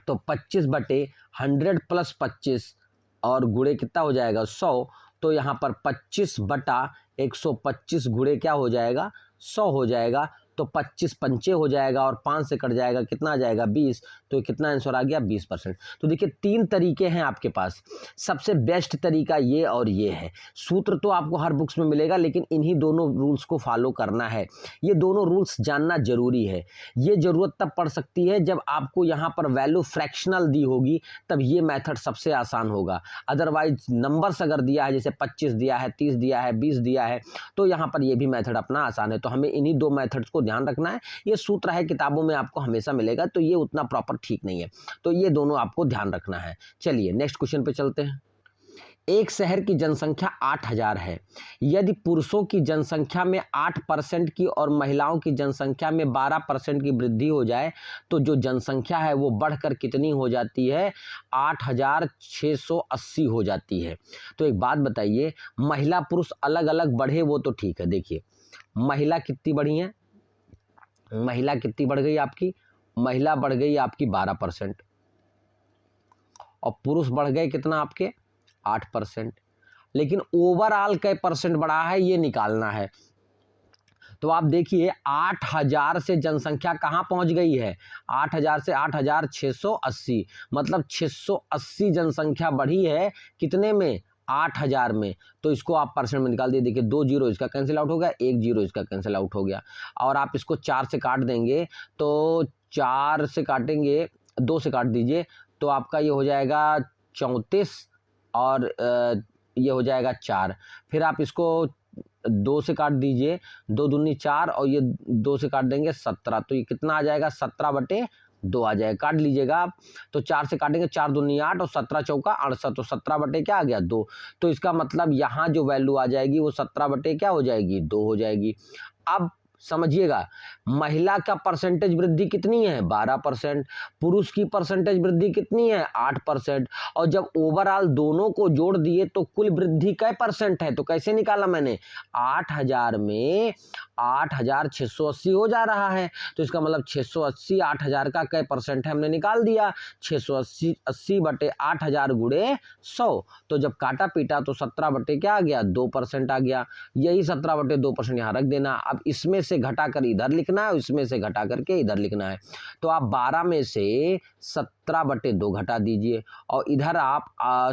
तो 25/100 प्लस 25 और गुणे कितना हो जाएगा 100। तो यहाँ पर 25/125 गुणे क्या हो जाएगा 100 हो जाएगा। तो 25 पंचे हो जाएगा और 5 से कट जाएगा, कितना आ जाएगा 20। तो कितना आंसर आ गया 20%। तो देखिए 3 तरीके हैं आपके पास। सबसे बेस्ट तरीका ये और ये है। सूत्र तो आपको हर बुक्स में मिलेगा, लेकिन इन्हीं दोनों रूल्स को फॉलो करना है। ये दोनों रूल्स जानना जरूरी है। ये जरूरत तब पड़ सकती है जब आपको यहाँ पर वैल्यू फ्रैक्शनल दी होगी, तब ये मेथड सबसे आसान होगा। अदरवाइज नंबर्स अगर दिया है, जैसे 25 दिया है, 30 दिया है, 20 दिया है, तो यहाँ पर ये भी मेथड अपना आसान है। तो हमें इन्हीं दो मेथड्स को ध्यान रखना है। ये सूत्र है, किताबों में आपको हमेशा मिलेगा, तो ये उतना प्रॉपर ठीक नहीं है। तो ये दोनों आपको ध्यान रखना है। चलिए नेक्स्ट क्वेश्चन पे चलते हैं। एक शहर की जनसंख्या 8000 है। यदि पुरुषों की जनसंख्या में 8% की और महिलाओं की जनसंख्या में 12% की वृद्धि हो जाए तो जो जनसंख्या है वो बढ़कर कितनी हो जाती है? 8680 हो जाती है। तो एक बात बताइए, महिला पुरुष अलग अलग बढ़े वो तो ठीक है। देखिए महिला कितनी बढ़ी है, महिला कितनी बढ़ गई आपकी? महिला बढ़ गई आपकी 12% और पुरुष बढ़ गए कितना आपके? 8%। लेकिन ओवरऑल कै परसेंट बढ़ा है ये निकालना है। तो आप देखिए 8000 से जनसंख्या कहाँ पहुंच गई है? 8000 से 8680, मतलब 680 जनसंख्या बढ़ी है कितने में? 8000 में। तो इसको आप परसेंट में निकाल दिए। देखिए 2 जीरो इसका कैंसिल आउट हो गया, 1 जीरो इसका कैंसिल आउट हो गया। और आप इसको 4 से काट देंगे, तो 4 से काटेंगे, 2 से काट दीजिए, तो आपका ये हो जाएगा 34 और ये हो जाएगा 4। फिर आप इसको 2 से काट दीजिए, 2 दूनी 4 और ये 2 से काट देंगे 17। तो ये कितना आ जाएगा? 17/2 आ जाएगा। काट लीजिएगा आप। तो 4 से काटेंगे, 4 दूनी 8 और 17 चौका 68। तो 17 क्या आ गया? 2। तो इसका मतलब यहाँ जो वैल्यू आ जाएगी वो 17 क्या हो जाएगी? 2 हो जाएगी। अब समझिएगा, महिला का परसेंटेज वृद्धि कितनी है? 12%। पुरुष की परसेंटेज वृद्धि कितनी है? 8%। और जब ओवरऑल दोनों को जोड़ दिए तो कुल वृद्धि कै परसेंट है? तो कैसे निकाला मैंने? 8000 में 8680 हो जा रहा है। तो इसका मतलब 680 8000 का कै परसेंट है हमने निकाल दिया। 680 80/8000 गुणे 100। तो जब काटा पीटा तो 17 क्या आ गया? 2% आ गया। यही 17/2% यहाँ रख देना। अब इसमें से घटा कर इधर लिखना है, इसमें से घटा करके इधर लिखना है। तो आप 12 में से 17/2 घटा दीजिए और इधर आप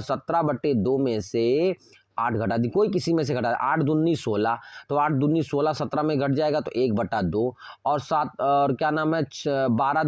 17/2 में से 8 घटा दी, कोई किसी में से घटा। 8 दूनी 16, तो 8 दूनी 16 17 में घट जाएगा तो 1/2 और 7 और क्या नाम है 12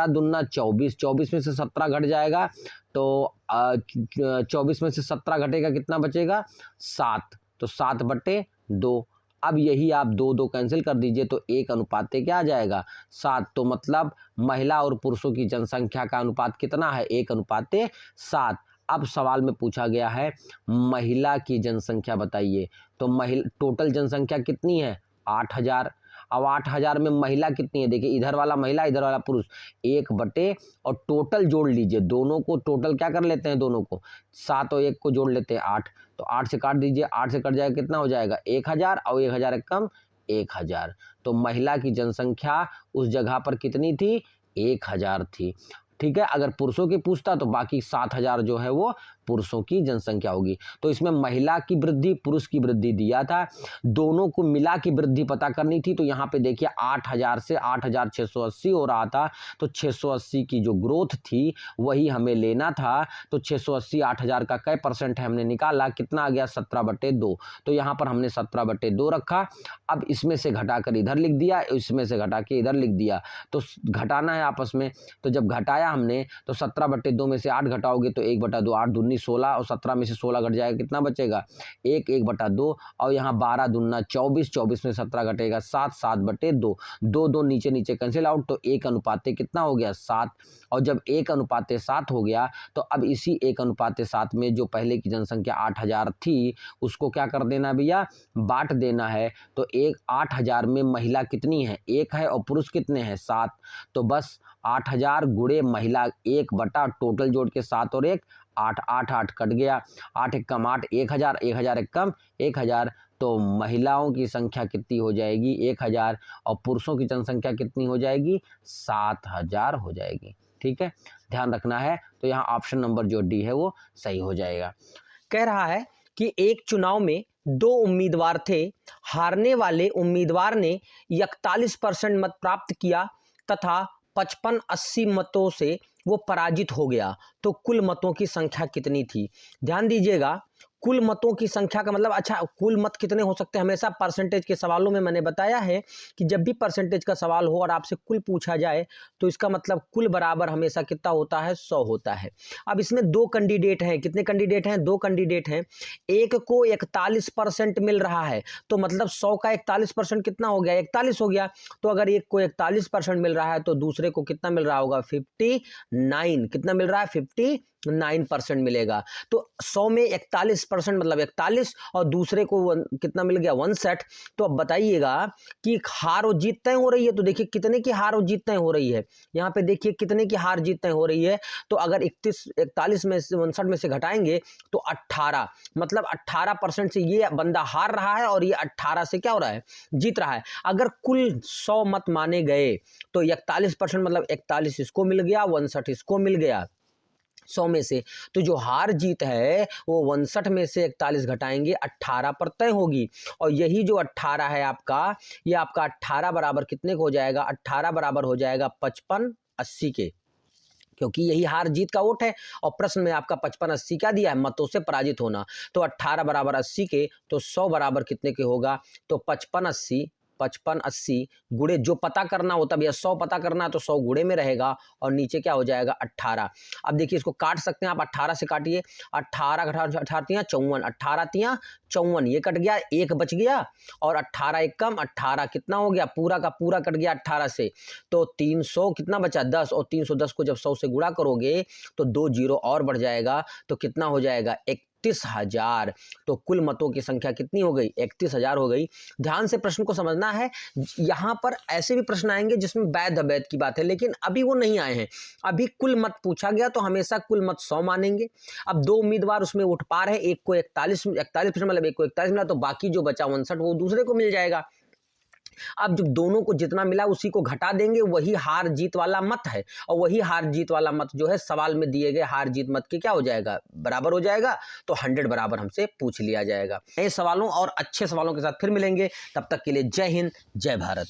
दूना 24, 24 में से 17 घट जाएगा तो 24 में से 17 घटेगा, कितना बचेगा? 7। तो 7/2। अब यही आप 2 कैंसिल कर दीजिए तो 1 अनुपात क्या आ जाएगा? 7। तो मतलब महिला और पुरुषों की जनसंख्या का अनुपात कितना है? 1:7। अब सवाल में पूछा गया है महिला की जनसंख्या बताइए। तो महिला टोटल जनसंख्या कितनी है? 8000। अब 8000 में महिला कितनी है? देखिए इधर वाला महिला, इधर वाला पुरुष, 1 और टोटल जोड़ लीजिए दोनों को। टोटल क्या कर लेते हैं दोनों को? 7 और 1 को जोड़ लेते हैं 8। तो 8 से काट दीजिए, 8 से कट जाएगा, कितना हो जाएगा? 1000 और 1000 कम 1000। तो महिला की जनसंख्या उस जगह पर कितनी थी? 1000 थी। ठीक है। अगर पुरुषों की पूछता तो बाकी 7000 जो है वो पुरुषों की जनसंख्या होगी। तो इसमें महिला की वृद्धि पुरुष की वृद्धि दिया था, दोनों को मिला की वृद्धि पता करनी थी। तो यहाँ पे देखिए 8000 से 8680 हो रहा था, तो 680 की जो ग्रोथ थी वही हमें लेना था। तो 680 8000 का कै परसेंट है हमने निकाला, कितना आ गया? 17/2। तो यहाँ पर हमने 17/2 रखा। अब इसमें से घटा कर इधर लिख दिया, इसमें से घटा के इधर लिख दिया। तो घटाना है आपस में। तो जब घटाया हमने तो 17/2 में से 8 घटाओगे तो 1/2, 8 दूनी दूनी 16 और 17 में से 16 घट जाएगा, कितना बचेगा 1, 1/2 और यहाँ 12 दूना 24, 24 में 17 घटेगा 7, 7/2, 2 2 नीचे नीचे कैंसिल आउट, तो 1 कितना हो गया 7। और जब 1:7 हो गया तो अब इसी 1:7 में जो पहले की जनसंख्या 8000 थी उसको क्या कर देना भैया, बांट देना है। तो 8000 में महिला कितनी है, 1 है, और पुरुष कितने हैं 7। तो बस 8000 गुणे महिला 1 बटा टोटल जोड़ के 7 और 1 8, 8 8 कट गया, 8 1 कम 8, 1000, 1000 1 कम 1000। तो महिलाओं की संख्या कितनी हो जाएगी 1000 और पुरुषों की जनसंख्या कितनी हो जाएगी 7000 हो जाएगी। ठीक है, ध्यान रखना है। तो यहाँ ऑप्शन नंबर जो डी है वो सही हो जाएगा। कह रहा है कि एक चुनाव में 2 उम्मीदवार थे, हारने वाले उम्मीदवार ने 41% मत प्राप्त किया तथा 55-80 मतों से वो पराजित हो गया, तो कुल मतों की संख्या कितनी थी। ध्यान दीजिएगा, कुल मतों की संख्या का मतलब, अच्छा कुल मत कितने हो सकते हैं, हमेशा परसेंटेज के सवालों में मैंने बताया है कि जब भी परसेंटेज का सवाल हो और आपसे कुल पूछा जाए तो इसका मतलब कुल बराबर हमेशा कितना होता है 100 होता है। अब इसमें 2 कैंडिडेट हैं, कितने कैंडिडेट हैं 2 कैंडिडेट हैं, एक को 41% मिल रहा है तो मतलब 100 का 41% कितना हो गया 41 हो गया। तो अगर एक को 41% मिल रहा है तो दूसरे को कितना मिल रहा होगा 59, कितना मिल रहा है 59% मिलेगा। तो 100 में 41% मतलब 41 और दूसरे को कितना मिल गया 59। तो अब बताइएगा कि हार और जीत तय हो रही है, तो देखिए कितने की हार और जीत तय हो रही है, यहाँ पे देखिए कितने की हार जीत तय हो रही है। तो अगर 41 में से 59 में से घटाएंगे तो 18, मतलब 18% से ये बंदा हार रहा है और ये 18 से क्या हो रहा है जीत रहा है। अगर कुल 100 मत माने गए तो 41% मतलब 41 इसको मिल गया 59 इसको मिल गया 100 में से, तो जो हार जीत है वो 59 में से 41 घटाएंगे 18 पर तय होगी। और यही जो 18 है आपका, ये आपका 18 बराबर कितने को हो जाएगा 18 बराबर हो जाएगा 55-80 के, क्योंकि यही हार जीत का वोट है और प्रश्न में आपका 55-80 क्या दिया है मतों से पराजित होना। तो 18 बराबर 80 के, तो 100 बराबर कितने के होगा, तो 55-80 गुणे जो पता करना होता भैया 100 पता करना है तो 100 गुणे में रहेगा और नीचे क्या हो जाएगा 18। अब देखिए इसको काट सकते हैं आप, 18 से काटिए, 18 18 54, 18 54, ये कट गया, एक बच गया और 18 एक कम 18 कितना हो गया पूरा का पूरा कट गया 18 से, तो 300 कितना बचा 10, और 310 को जब 100 से गुणा करोगे तो 2 जीरो और बढ़ जाएगा, तो कितना हो जाएगा 31,000। तो कुल मतों की संख्या कितनी हो गई 31,000 हो गई। ध्यान से प्रश्न को समझना है, यहाँ पर ऐसे भी प्रश्न आएंगे जिसमें वैध अवैध की बात है, लेकिन अभी वो नहीं आए हैं। अभी कुल मत पूछा गया तो हमेशा कुल मत 100 मानेंगे। अब 2 उम्मीदवार उसमें उठ पार है, एक को 41% मतलब एक को 41 मिला, तो बाकी जो बचा 59 वो दूसरे को मिल जाएगा। अब जब दोनों को जितना मिला उसी को घटा देंगे, वही हार जीत वाला मत है, और वही हार जीत वाला मत जो है सवाल में दिए गए हार जीत मत के क्या हो जाएगा बराबर हो जाएगा, तो 100 बराबर हमसे पूछ लिया जाएगा। नए सवालों और अच्छे सवालों के साथ फिर मिलेंगे, तब तक के लिए जय हिंद जय भारत।